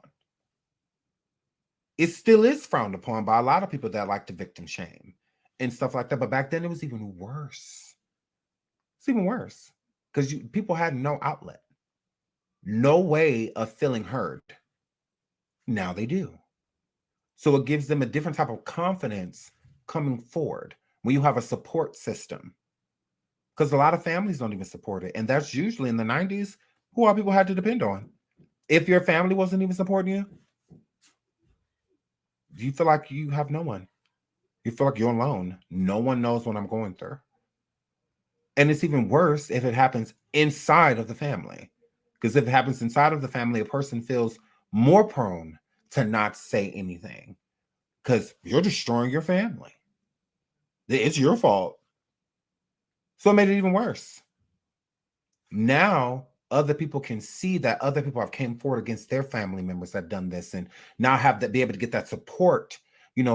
It still is frowned upon by a lot of people that like to victim shame and stuff like that. But back then it was even worse. It's even worse because people had no outlet, no way of feeling heard. Now they do. So it gives them a different type of confidence coming forward when you have a support system, because a lot of families don't even support it. And that's usually in the 90s who all people had to depend on. If your family wasn't even supporting you, you feel like you have no one. You feel like you're alone. No one knows what I'm going through. And it's even worse if it happens inside of the family. Because if it happens inside of the family, a person feels more prone to not say anything because you're destroying your family. It's your fault. So it made it even worse. Now, other people can see that other people have came forward against their family members that done this, and now have that, be able to get that support,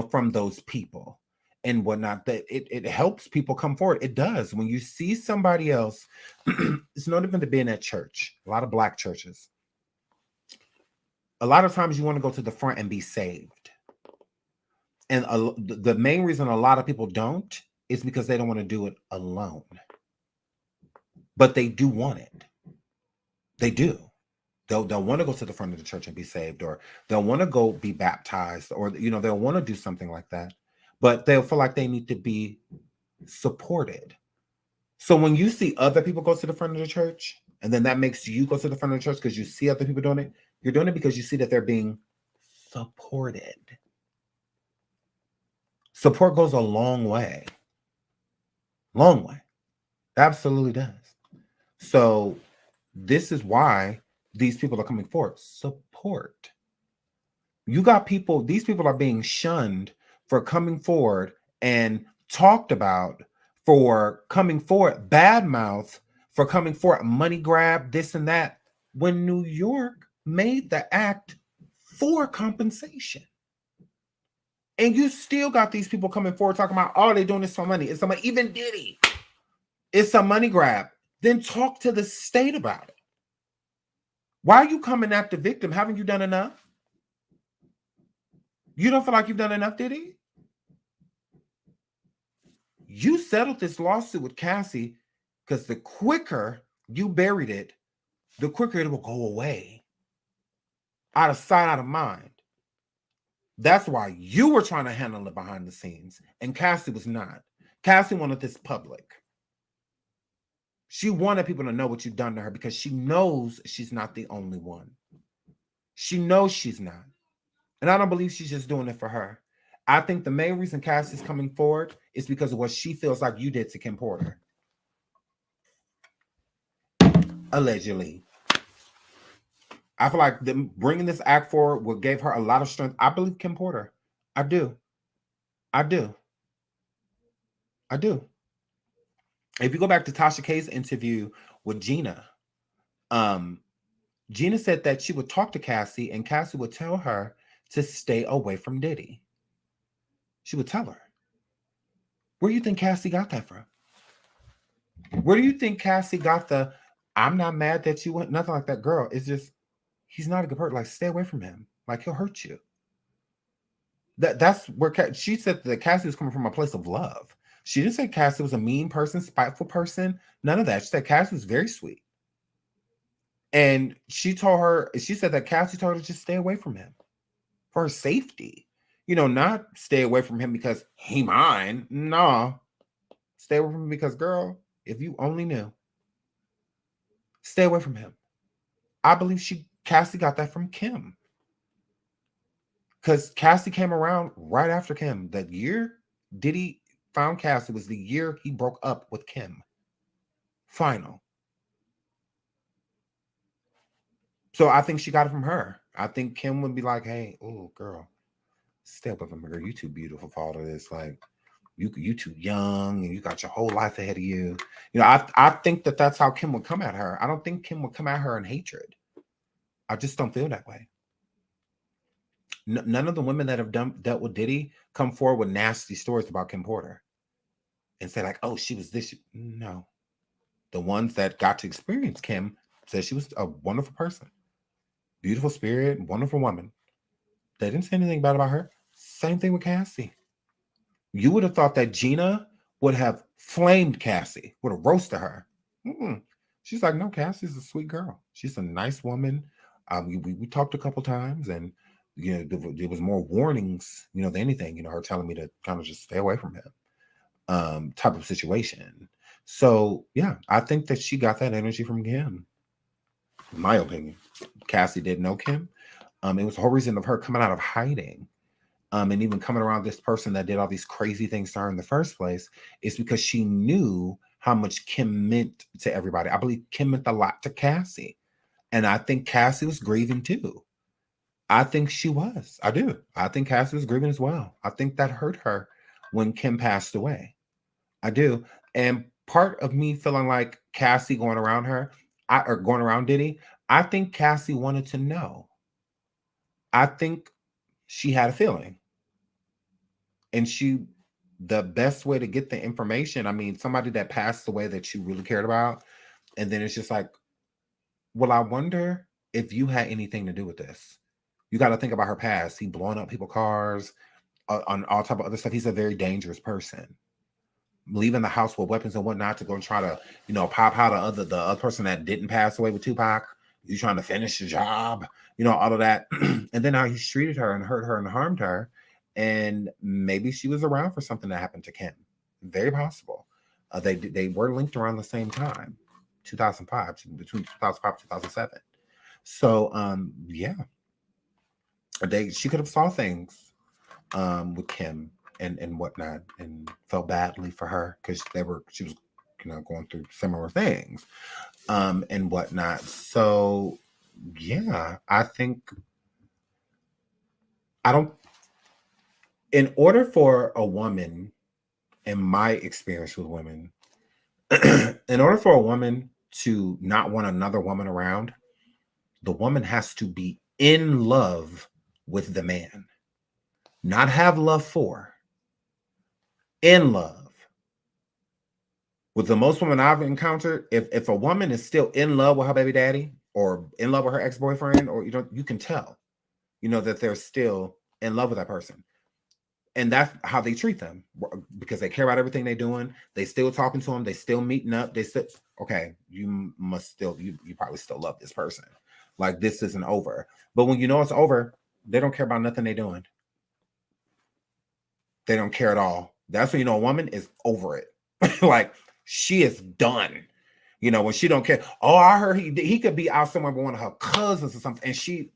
from those people. and whatnot, that it helps people come forward. It does. When you see somebody else, it's no different than being at church. A lot of Black churches. A lot of times you want to go to the front and be saved. And the main reason a lot of people don't is because they don't want to do it alone. But they do want it. They do. They'll want to go to the front of the church and be saved, or they'll want to go be baptized, or they'll want to do something like that. But they'll feel like they need to be supported. So when you see other people go to the front of the church, and then that makes you go to the front of the church because you see other people doing it, you're doing it because you see that they're being supported. Support goes a long way. Long way. It absolutely does. So this is why these people are coming forward. Support. You got people, these people are being shunned for coming forward and talked about for coming forward, badmouth for coming forward, money grab, this and that, when New York made the act for compensation. And you still got these people coming forward talking about, oh, they're doing this for money. It's somebody, even Diddy. It's a money grab. Then talk to the state about it. Why are you coming at the victim? Haven't you done enough? You don't feel like you've done enough, Diddy? You settled this lawsuit with Cassie because the quicker you buried it, the quicker it will go away. Out of sight, out of mind. That's why you were trying to handle it behind the scenes, and Cassie was not. Cassie wanted this public. She wanted people to know what you've done to her because she knows she's not the only one. She knows she's not. And I don't believe she's just doing it for her. I think the main reason Cassie's coming forward is because of what she feels like you did to Kim Porter. Allegedly. I feel like them bringing this act forward will give her a lot of strength. I believe Kim Porter. I do. I do. I do. If you go back to Tasha K's interview with Gina, Gina said that she would talk to Cassie and Cassie would tell her to stay away from Diddy. She would tell her. Where do you think Cassie got that from? Where do you think Cassie got the, I'm not mad that you went, nothing like that, girl. It's just, he's not a good person. Like, stay away from him. Like, he'll hurt you. That's where she said that Cassie was coming from a place of love. She didn't say Cassie was a mean person, spiteful person. None of that. She said Cassie was very sweet. And she said that Cassie told her to just stay away from him for her safety. Not stay away from him because he mine. No. Stay away from him because, girl, if you only knew. Stay away from him. I believe Cassie got that from Kim. Because Cassie came around right after Kim. That year Diddy found Cassie was the year he broke up with Kim. Final. So I think she got it from her. I think Kim would be like, hey, oh, girl, stay up with him, girl. You too beautiful for all of this. Like, you too young and you got your whole life ahead of you. I think that's how Kim would come at her. I don't think Kim would come at her in hatred. I just don't feel that way. None of the women that have dealt with Diddy come forward with nasty stories about Kim Porter and say like, oh, she was this. No. The ones that got to experience Kim said she was a wonderful person. Beautiful spirit, wonderful woman. They didn't say anything bad about her. Same thing with Cassie. You would have thought that Gina would have flamed Cassie, would have roasted her. She's like, no, Cassie's a sweet girl. She's a nice woman. We talked a couple times, and there was more warnings, than anything. Her telling me to kind of just stay away from him, type of situation. So yeah, I think that she got that energy from Kim. In my opinion, Cassie didn't know Kim. It was the whole reason of her coming out of hiding. And even coming around this person that did all these crazy things to her in the first place is because she knew how much Kim meant to everybody. I believe Kim meant a lot to Cassie. And I think Cassie was grieving too. I think she was. I do. I think Cassie was grieving as well. I think that hurt her when Kim passed away. I do. And part of me feeling like Cassie going around her, or going around Diddy, I think Cassie wanted to know. I think she had a feeling. And she the best way to get the information, I mean, somebody that passed away that you really cared about, and then it's just like, well, I wonder if you had anything to do with this. You got to think about her past. He blowing up people's cars, on all type of other stuff. He's a very dangerous person. Leaving the house with weapons and whatnot to go and try to, pop out the other person that didn't pass away with Tupac. You trying to finish the job, all of that. And then how he treated her and hurt her and harmed her. And maybe she was around for something that happened to Kim. Very possible. They were linked around the same time, 2005, between 2005 and 2007. So yeah, she could have saw things with Kim and whatnot, and felt badly for her because she was going through similar things and whatnot. So yeah, I think in order for a woman, in my experience with women, in order for a woman to not want another woman around, the woman has to be in love with the man, not have love for, in love. With the most women I've encountered, if a woman is still in love with her baby daddy or in love with her ex-boyfriend, or you can tell, that they're still in love with that person. And that's how they treat them, because they care about everything they're doing. They still talking to them. They still meeting up. They still, okay, you probably still love this person. Like, this isn't over. But when it's over, they don't care about nothing they're doing. They don't care at all. That's when a woman is over it. Like, she is done. When she don't care. Oh, I heard he could be out somewhere with one of her cousins or something, and she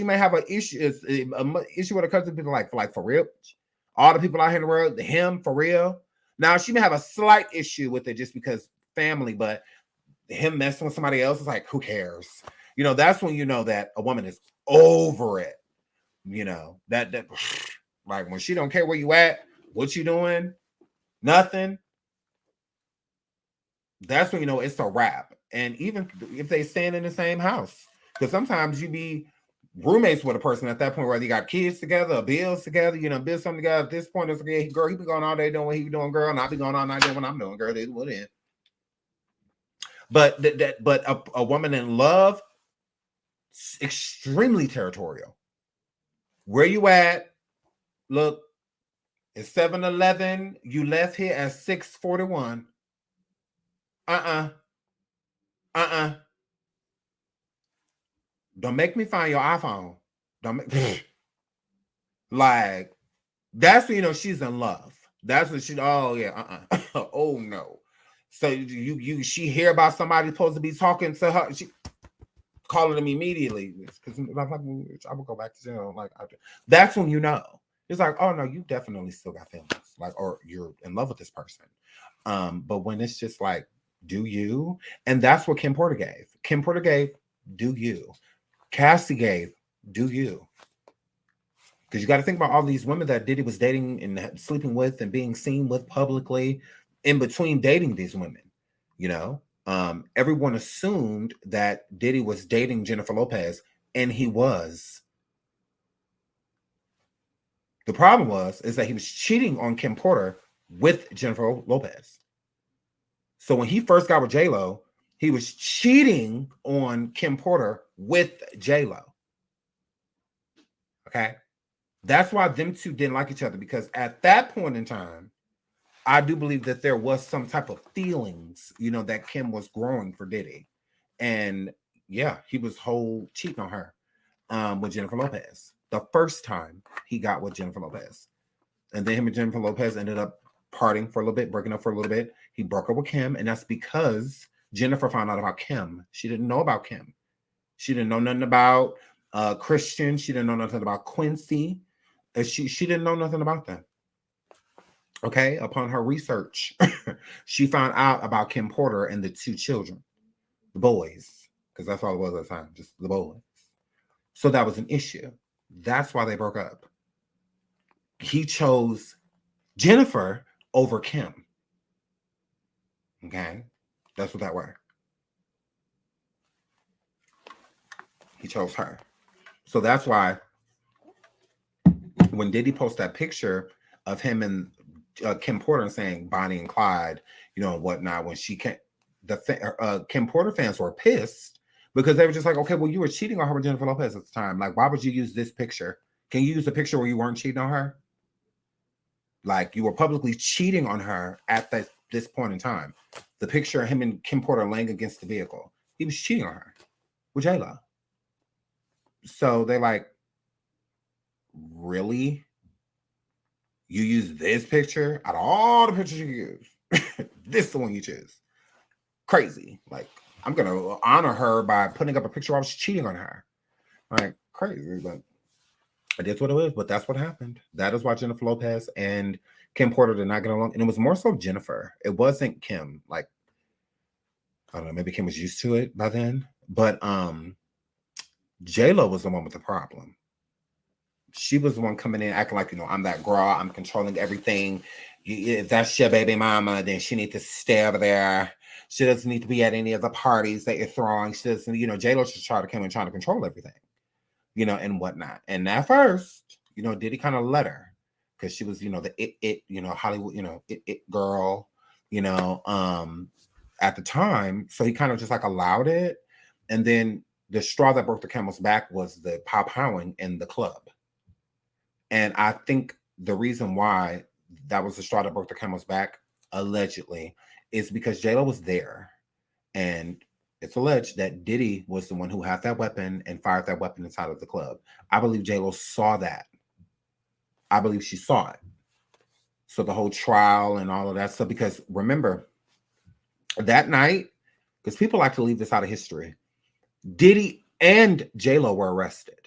may have an issue with her cousin. People like for real, all the people out here in the world, him for real. Now she may have a slight issue with it just because family, but him messing with somebody else is like, who cares? That's when that a woman is over it. That like, when she don't care where you at, what you doing, nothing. That's when it's a wrap. And even if they stand in the same house, because sometimes you be roommates with a person at that point, whether you got kids together or bills together, build something together. At this point, it's like, hey, girl, he be going all day doing what he be doing, girl, and I be going all night doing what I'm doing, girl. This what it. But a woman in love, extremely territorial. Where you at? Look, it's 7-Eleven. You left here at 6:41. Don't make me find your iPhone. Don't make like, that's when she's in love. That's when she, oh yeah, oh no. So she hear about somebody supposed to be talking to her, she calling them immediately, because I will go back to jail. Like, that's when it's like, oh no, you definitely still got feelings, like, or you're in love with this person. But when it's just like, do you? And that's what Kim Porter gave. Kim Porter gave, do you? Cassie gave, do you? Because you got to think about all these women that Diddy was dating and sleeping with and being seen with publicly in between dating these women. Everyone assumed that Diddy was dating Jennifer Lopez, and he was. The problem is that he was cheating on Kim Porter with Jennifer Lopez. So when he first got with J-Lo, he was cheating on Kim Porter with J-Lo. Okay? That's why them two didn't like each other, because at that point in time, I do believe that there was some type of feelings, that Kim was growing for Diddy. And yeah, he was whole cheating on her with Jennifer Lopez. The first time he got with Jennifer Lopez. And then him and Jennifer Lopez ended up parting for a little bit, breaking up for a little bit. He broke up with Kim, and that's because Jennifer found out about Kim. She didn't know about Kim. She didn't know nothing about Christian. She didn't know nothing about Quincy. She didn't know nothing about them. Okay, upon her research, she found out about Kim Porter and the two children, the boys, because that's all it was at the time, just the boys. So that was an issue. That's why they broke up. He chose Jennifer over Kim. Okay, that's what that was. He chose her. So that's why when Diddy posted that picture of him and Kim Porter and saying Bonnie and Clyde, you know, and whatnot. When she can't, Kim Porter fans were pissed because they were just like, okay, well, you were cheating on her with Jennifer Lopez at the time. Like, why would you use this picture? Can you use a picture where you weren't cheating on her? Like, you were publicly cheating on her at this point in time. The picture of him and Kim Porter laying against the vehicle, he was cheating on her with J-Lo. So they're like, really? You use this picture out of all the pictures you use? This is the one you choose. Crazy. Like, I'm going to honor her by putting up a picture where I was cheating on her. Like, crazy, but it is what it is. But that's what happened. That is why Jennifer Lopez and Kim Porter did not get along. And it was more so Jennifer. It wasn't Kim. Like, I don't know, maybe Kim was used to it by then. But J-Lo was the one with the problem. She was the one coming in acting like, you know, I'm that girl. I'm controlling everything. If that's your baby mama, then she needs to stay over there. She doesn't need to be at any of the parties that you're throwing. She doesn't, you know, J-Lo just tried to come in trying to control everything, you know, and whatnot. And at first, you know, Diddy kind of let her because she was, you know, the it, you know, Hollywood, you know, it girl, you know, at the time. So he kind of just like allowed it. And then the straw that broke the camel's back was the pop-howing in the club. And I think the reason why that was the straw that broke the camel's back, allegedly, is because J-Lo was there. And it's alleged that Diddy was the one who had that weapon and fired that weapon inside of the club. I believe J-Lo saw that. I believe she saw it. So the whole trial and all of that stuff, because remember, that night, because people like to leave this out of history, Diddy and J-Lo were arrested.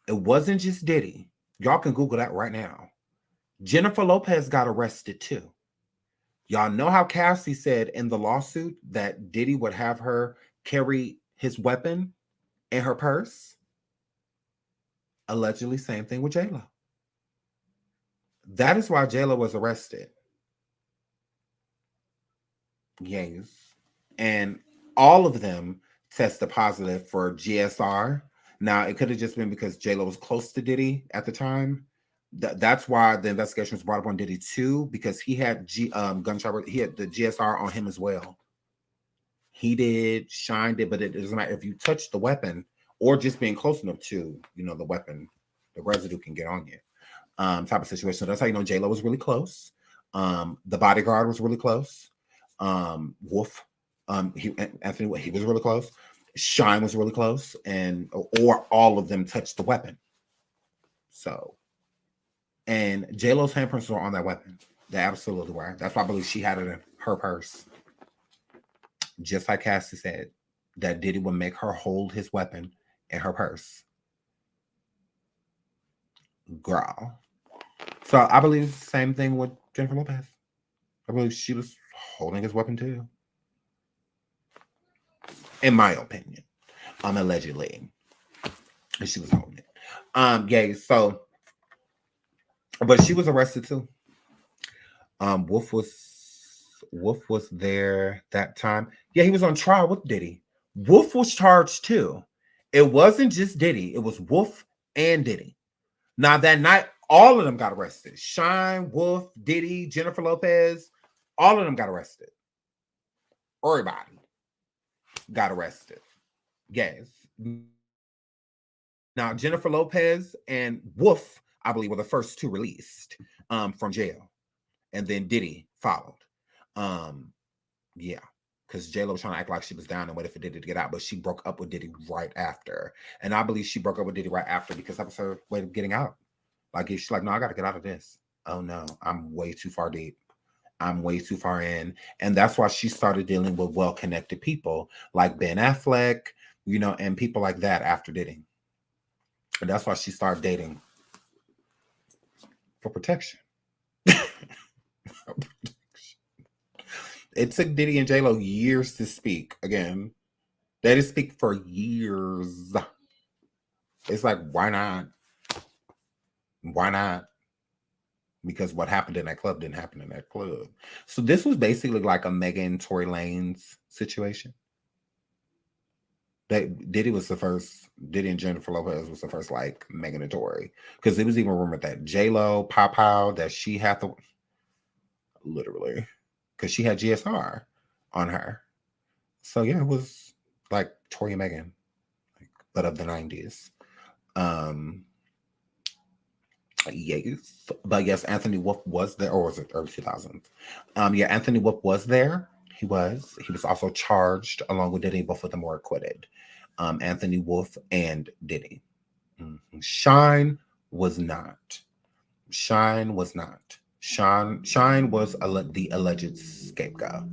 It wasn't just Diddy. Y'all can Google that right now. Jennifer Lopez got arrested too. Y'all know how Cassie said in the lawsuit that Diddy would have her carry his weapon in her purse? Allegedly, same thing with J-Lo. That is why J-Lo was arrested. Yes. And all of them tested positive for GSR. Now, it could have just been because J-Lo was close to Diddy at the time. That's why the investigation was brought up on Diddy too, because he had gunshot. He had the GSR on him as well. He did, Shine did, but it doesn't matter if you touch the weapon or just being close enough to, you know, the weapon, the residue can get on you. Type of situation. So that's how you know J-Lo was really close. The bodyguard was really close. Wolf, Anthony, he was really close. Shine was really close, and or all of them touched the weapon. So, and J-Lo's handprints were on that weapon. They absolutely were. That's why I believe she had it in her purse. Just like Cassie said, that Diddy would make her hold his weapon in her purse. Girl. So I believe the same thing with Jennifer Lopez. I believe she was holding his weapon too. In my opinion. Allegedly. She was holding it. Yeah, so but she was arrested too. Wolf was there that time. Yeah, he was on trial with Diddy. Wolf was charged too. It wasn't just Diddy, it was Wolf and Diddy. Now that night, all of them got arrested. Shine, Wolf, Diddy, Jennifer Lopez, all of them got arrested. Everybody got arrested. Yes. Now, Jennifer Lopez and Wolf, I believe, were the first two released from jail. And then Diddy followed. Yeah. Because J-Lo was trying to act like she was down and waited for Diddy to get out, but she broke up with Diddy right after. And I believe she broke up with Diddy right after because that was her way of getting out. Like, she's like, no, I got to get out of this. Oh, no, I'm way too far deep. I'm way too far in. And that's why she started dealing with well-connected people like Ben Affleck, you know, and people like that after Diddy. And that's why she started dating for protection. It took Diddy and J-Lo years to speak. Again, they didn't speak for years. It's like, why not? Why not? Because what happened in that club didn't happen in that club. So this was basically like a Megan and Tory Lanez situation. Diddy was the first. Diddy and Jennifer Lopez was the first, like Megan and Tory, because it was even rumored that J-Lo, Pow, that she had the. literally, because she had GSR on her. So yeah, it was like Tori and Megan, but of the 90s. Yes, but yes, Anthony Wolf was there, or was it early 2000s? Yeah, Anthony Wolf was there. He was. He was also charged along with Diddy. Both of them were acquitted. Anthony Wolf and Diddy. Shine was not. Shine was not. Shine was the alleged scapegoat.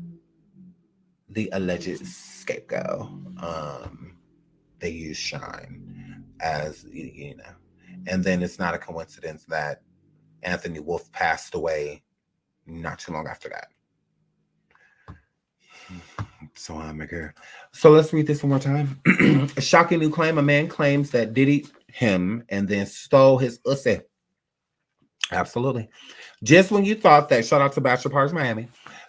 The alleged scapegoat. They used Shine as, you know. And then it's not a coincidence that Anthony Wolf passed away not too long after that. So my girl. So let's read this one more time. A shocking new claim. A man claims that Diddy him and then stole his ussy. Absolutely. Just when you thought that, shout out to Bachelor Parties Miami.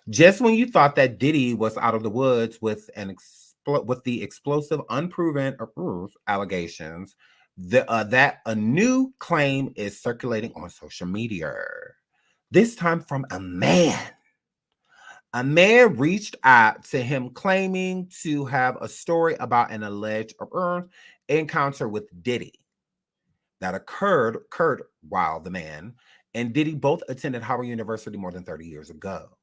Just when you thought that Diddy was out of the woods with the explosive, unproven allegations, that a new claim is circulating on social media. This time from a man. A man reached out to him claiming to have a story about an alleged encounter with Diddy that occurred while the man and Diddy both attended Howard University more than 30 years ago.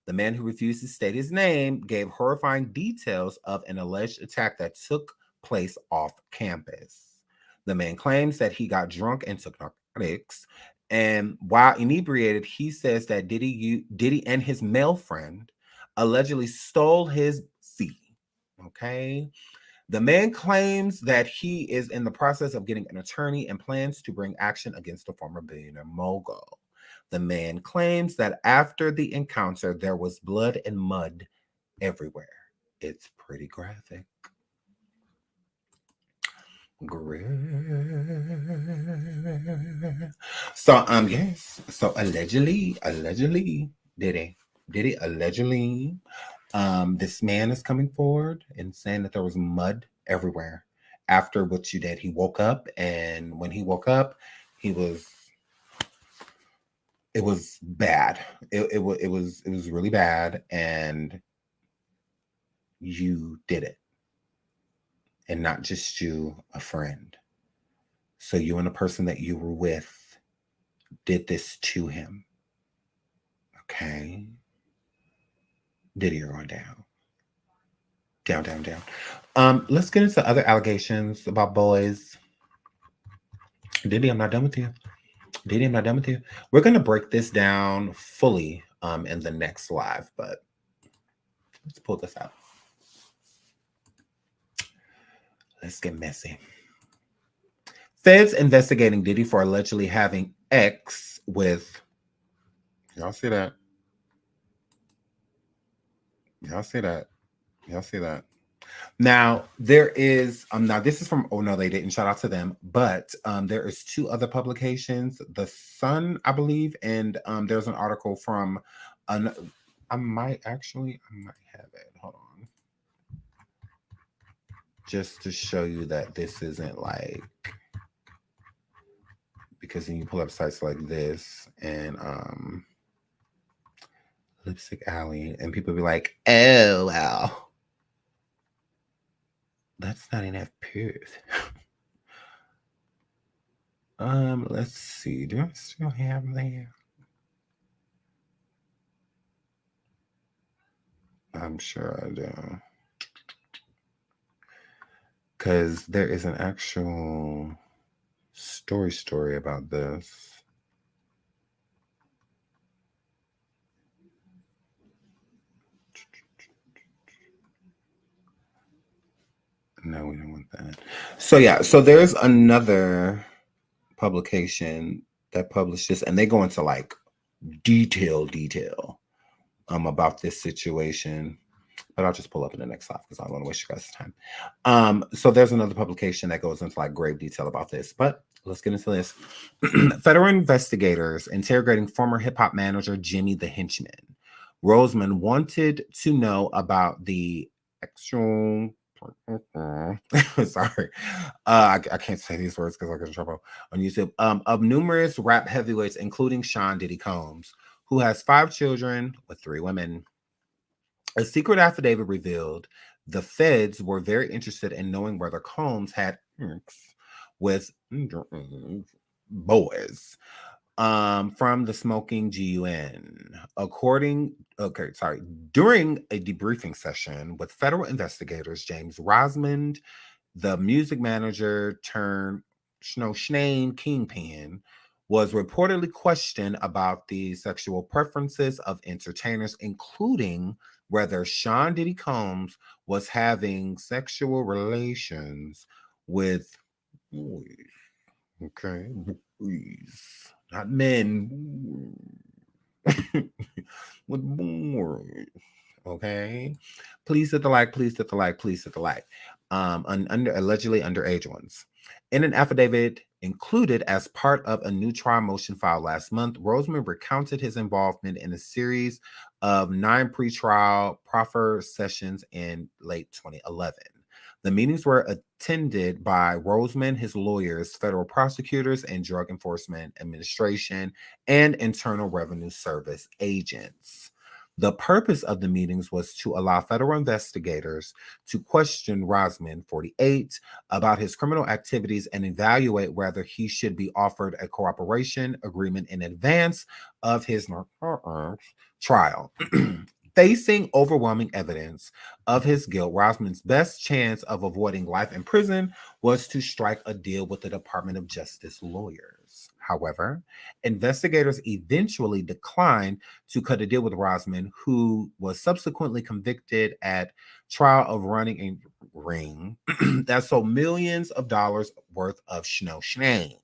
The man who refused to state his name gave horrifying details of an alleged attack that took place off campus. The man claims that he got drunk and took narcotics, and while inebriated, he says that Diddy and his male friend allegedly stole his C. Okay. The man claims that he is in the process of getting an attorney and plans to bring action against the former billionaire mogul. The man claims that after the encounter, there was blood and mud everywhere. It's pretty graphic. So yes. So allegedly, Diddy allegedly, this man is coming forward and saying that there was mud everywhere after what you did. He woke up, and when he woke up, it was bad. It was really bad, and you did it. And not just you, a friend. So you and the person that you were with did this to him. Okay. Diddy, you're going down. Down. Let's get into other allegations about boys. Diddy, I'm not done with you. We're going to break this down fully in the next live, but let's pull this out. Let's get messy. Feds investigating Diddy for allegedly having X with. Y'all see that? Y'all see that? Now there is now this is from, oh no, they didn't, shout out to them, but there is two other publications, The Sun, I believe, and there's an article from I might have it. Hold on. Just to show you that this isn't like, because then you pull up sites like this and Lipstick Alley, and people be like, oh wow, that's not enough proof. Let's see, do I still have that? I'm sure I do, because there is an actual story about this. No, we don't want that. So yeah, so there's another publication that published this, and they go into like detail about this situation. But I'll just pull up in the next slide because I don't want to waste your guys' time. So there's another publication that goes into like grave detail about this. But let's get into this. Federal investigators interrogating former hip-hop manager Jimmy the Henchman. Roseman wanted to know about the actual. Sorry, I can't say these words because I'll get in trouble on YouTube. Of numerous rap heavyweights, including Sean Diddy Combs, who has 5 children with 3 women. A secret affidavit revealed the feds were very interested in knowing whether Combs had with boys from the smoking gun. During a debriefing session with federal investigators, James Rosamond, the music manager turned Snowshnane kingpin, was reportedly questioned about the sexual preferences of entertainers, including whether Sean Diddy Combs was having sexual relations with boys. Okay, boys, not men. With boys. Okay, please hit the like. Please hit the like. Please hit the like. Allegedly underage ones. In an affidavit included as part of a new trial motion filed last month, Roseman recounted his involvement in a series of 9 pretrial proffer sessions in late 2011. The meetings were attended by Roseman, his lawyers, federal prosecutors, and Drug Enforcement Administration and Internal Revenue Service agents. The purpose of the meetings was to allow federal investigators to question Roseman, 48, about his criminal activities and evaluate whether he should be offered a cooperation agreement in advance of his trial. Facing overwhelming evidence of his guilt, Roseman's best chance of avoiding life in prison was to strike a deal with the Department of Justice lawyers. However, investigators eventually declined to cut a deal with Roseman, who was subsequently convicted at trial of running a ring that sold millions of dollars worth of Snowshnane.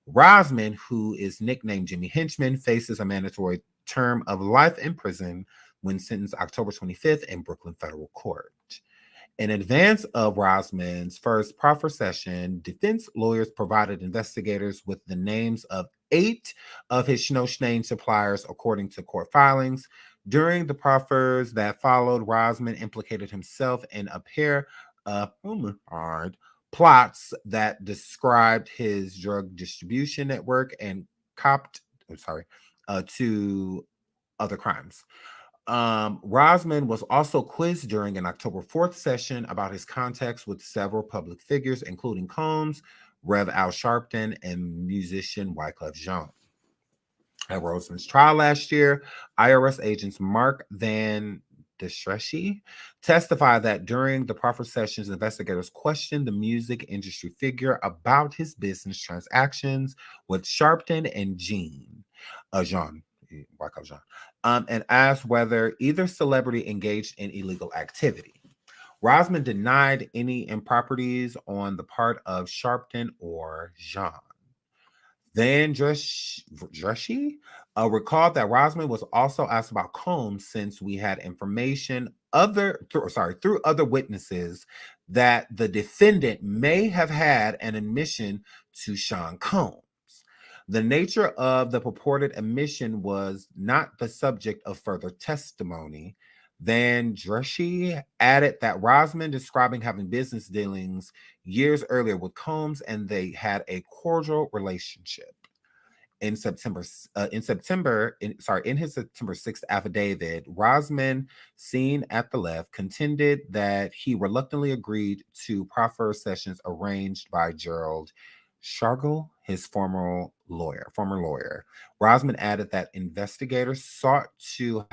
Roseman, who is nicknamed Jimmy Henchman, faces a mandatory term of life in prison when sentenced October 25th in Brooklyn Federal Court. In advance of Roseman's first proffer session, defense lawyers provided investigators with the names of 8 of his Snowshnane suppliers, according to court filings. During the proffers that followed, Roseman implicated himself in a pair of plots that described his drug distribution network and copped to other crimes. Roseman was also quizzed during an October 4th session about his contacts with several public figures, including Combs, Rev. Al Sharpton, and musician Wyclef Jean. At Roseman's trial last year, IRS agents Mark Van Destreschi testified that during the proffer sessions, investigators questioned the music industry figure about his business transactions with Sharpton and Jean, Wyclef Jean, and asked whether either celebrity engaged in illegal activity. Roseman denied any improprieties on the part of Sharpton or Jean. Van Dreschi recalled that Roseman was also asked about Combs, since we had information through other witnesses that the defendant may have had an admission to Sean Combs. The nature of the purported admission was not the subject of further testimony. Van Dreschi added that Roseman describing having business dealings years earlier with Combs, and they had a cordial relationship. In his September 6th affidavit, Roseman, seen at the left, contended that he reluctantly agreed to proffer sessions arranged by Gerald Shargle, his former lawyer. Roseman added that investigators sought to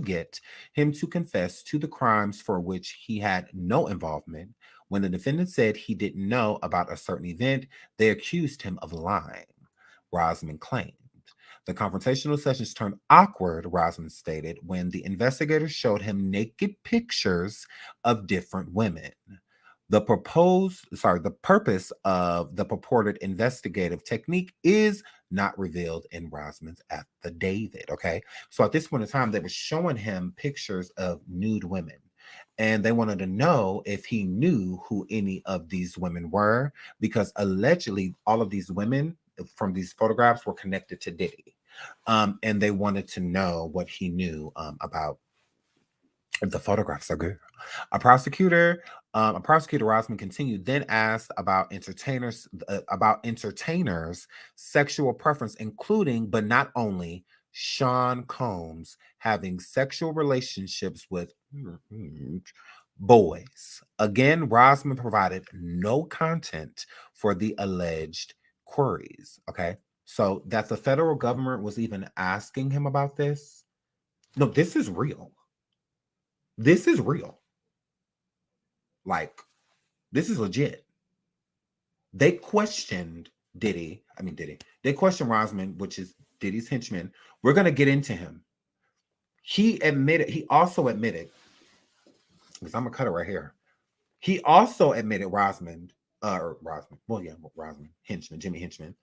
get him to confess to the crimes for which he had no involvement. When the defendant said he didn't know about a certain event, they accused him of lying, Roseman claimed. The confrontational sessions turned awkward, Roseman stated, when the investigators showed him naked pictures of different women. The purpose of the purported investigative technique is not revealed in Roseman's affidavit. Okay, so at this point in time, they were showing him pictures of nude women, and they wanted to know if he knew who any of these women were, because allegedly all of these women from these photographs were connected to Diddy, and they wanted to know what he knew about The photographs are good. A prosecutor Rosman continued, then asked about entertainers' sexual preference, including but not only Sean Combs having sexual relationships with boys. Again, Rosman provided no content for the alleged queries. Okay, so that the federal government was even asking him about this. No, this is real. This is real. Like, this is legit. They questioned Diddy. They questioned Rosman, which is Diddy's henchman. We're going to get into him. He also admitted, because I'm going to cut it right here. He also admitted Rosman, Henchman, Jimmy Henchman.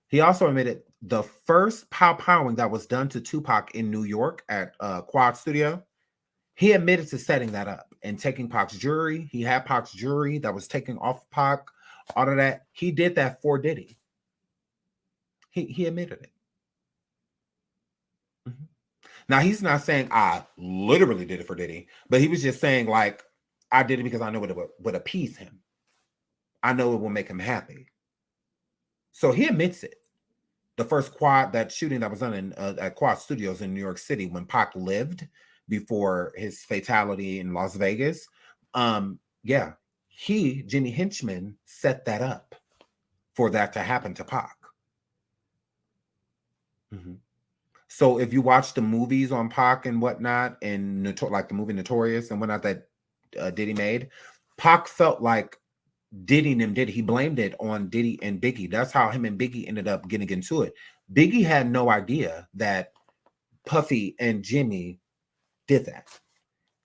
He also admitted the first powing that was done to Tupac in New York at Quad Studio. He admitted to setting that up and taking Pac's jewelry. He had Pac's jewelry that was taken off Pac, all of that. He did that for Diddy. He admitted it. Mm-hmm. Now, he's not saying I literally did it for Diddy, but he was just saying, like, I did it because I know it would appease him. I know it will make him happy. So he admits it. The first that shooting that was done at Quad Studios in New York City when Pac lived before his fatality in Las Vegas. Jimmy Henchman, set that up for that to happen to Pac. Mm-hmm. So if you watch the movies on Pac and whatnot, and like the movie Notorious and whatnot that Diddy made, Pac felt like Diddy and him did. He blamed it on Diddy and Biggie. That's how him and Biggie ended up getting into it. Biggie had no idea that Puffy and Jimmy did that,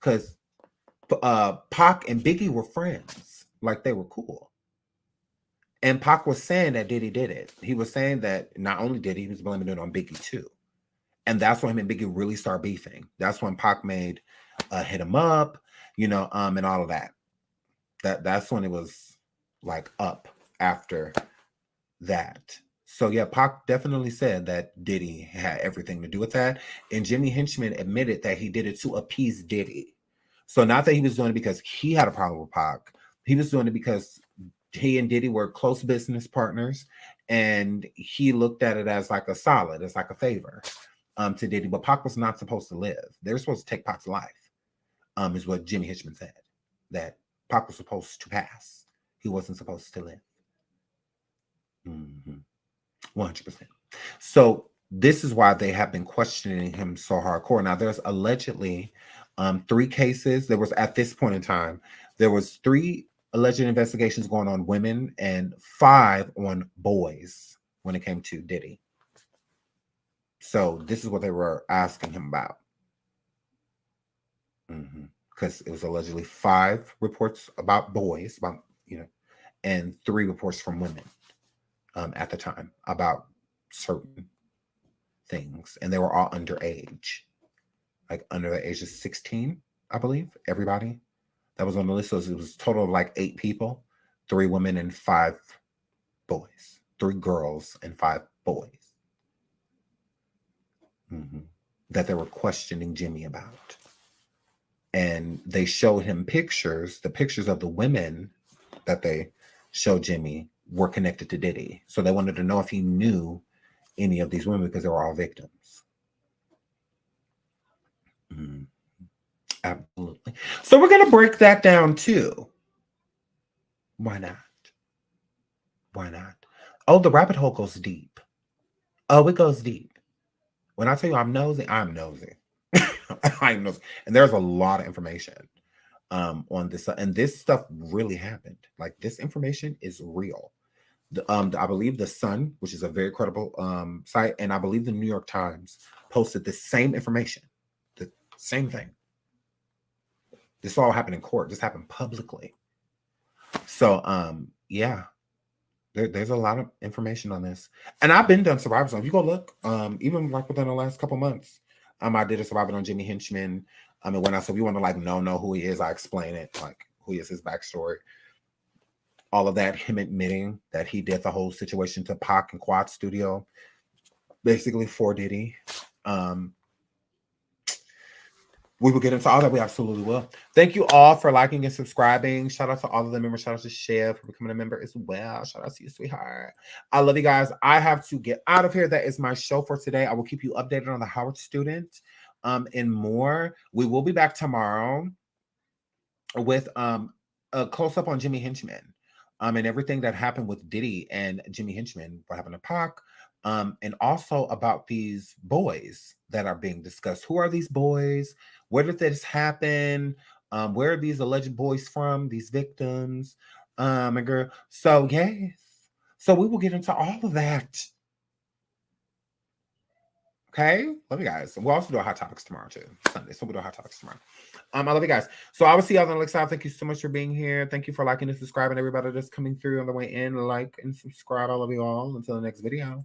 because Pac and Biggie were friends, like they were cool. And Pac was saying that Diddy did it. He was saying that not only did he was blaming it on Biggie too. And that's when him and Biggie really start beefing. That's when Pac made Hit Him Up, and all of that. That's when it was like up after that. So yeah, Pac definitely said that Diddy had everything to do with that. And Jimmy Henchman admitted that he did it to appease Diddy. So not that he was doing it because he had a problem with Pac. He was doing it because he and Diddy were close business partners, and he looked at it as like a solid, as like a favor to Diddy. But Pac was not supposed to live. They were supposed to take Pac's life, is what Jimmy Henchman said. That Pac was supposed to pass. He wasn't supposed to live. 100%. So this is why they have been questioning him so hardcore. Now, there's allegedly 3 cases. There was, at this point in time, there was 3 alleged investigations going on women and 5 on boys when it came to Diddy. So this is what they were asking him about. Because it was allegedly 5 reports about boys, and 3 reports from women at the time about certain things. And they were all underage, like under the age of 16, I believe. Everybody that was on the list. So it was a total of like 8 people, 3 women and 5 boys, 3 girls and 5 boys. That they were questioning Jimmy about. And they showed him pictures. The pictures of the women that they showed Jimmy were connected to Diddy. So they wanted to know if he knew any of these women because they were all victims. Absolutely. So we're going to break that down too. Why not? Why not? Oh, the rabbit hole goes deep. Oh, it goes deep. When I tell you I'm nosy, I'm nosy. I'm nosy. And there's a lot of information on this. And this stuff really happened. Like, this information is real. I believe The Sun, which is a very credible site, and I believe the New York Times posted the same information. The same thing. This all happened in court. This happened publicly. So, yeah. There's a lot of information on this. And I've been done Survivor Zone. If you go look, even like within the last couple months, I did a Survivor on Jimmy Henchman. And when I said we want to like know who he is, I explain it, like who is his backstory. All of that, him admitting that he did the whole situation to Pac and Quad Studio, basically for Diddy. We will get into all that. We absolutely will. Thank you all for liking and subscribing. Shout out to all of the members. Shout out to Chev for becoming a member as well. Shout out to you, sweetheart. I love you guys. I have to get out of here. That is my show for today. I will keep you updated on the Howard student and more. We will be back tomorrow with a close-up on Jimmy Henchman and everything that happened with Diddy and Jimmy Henchman, what happened to Pac, and also about these boys that are being discussed. Who are these boys? Where did this happen? Where are these alleged boys from? These victims? My girl. So yes. So we will get into all of that. Okay. Love you guys. We'll also do a hot topics tomorrow too. Sunday. So we'll do a hot topics tomorrow. I love you guys. So I will see you on the next time. Thank you so much for being here. Thank you for liking and subscribing. Everybody that's coming through on the way in, like and subscribe. I love you all. Until the next video.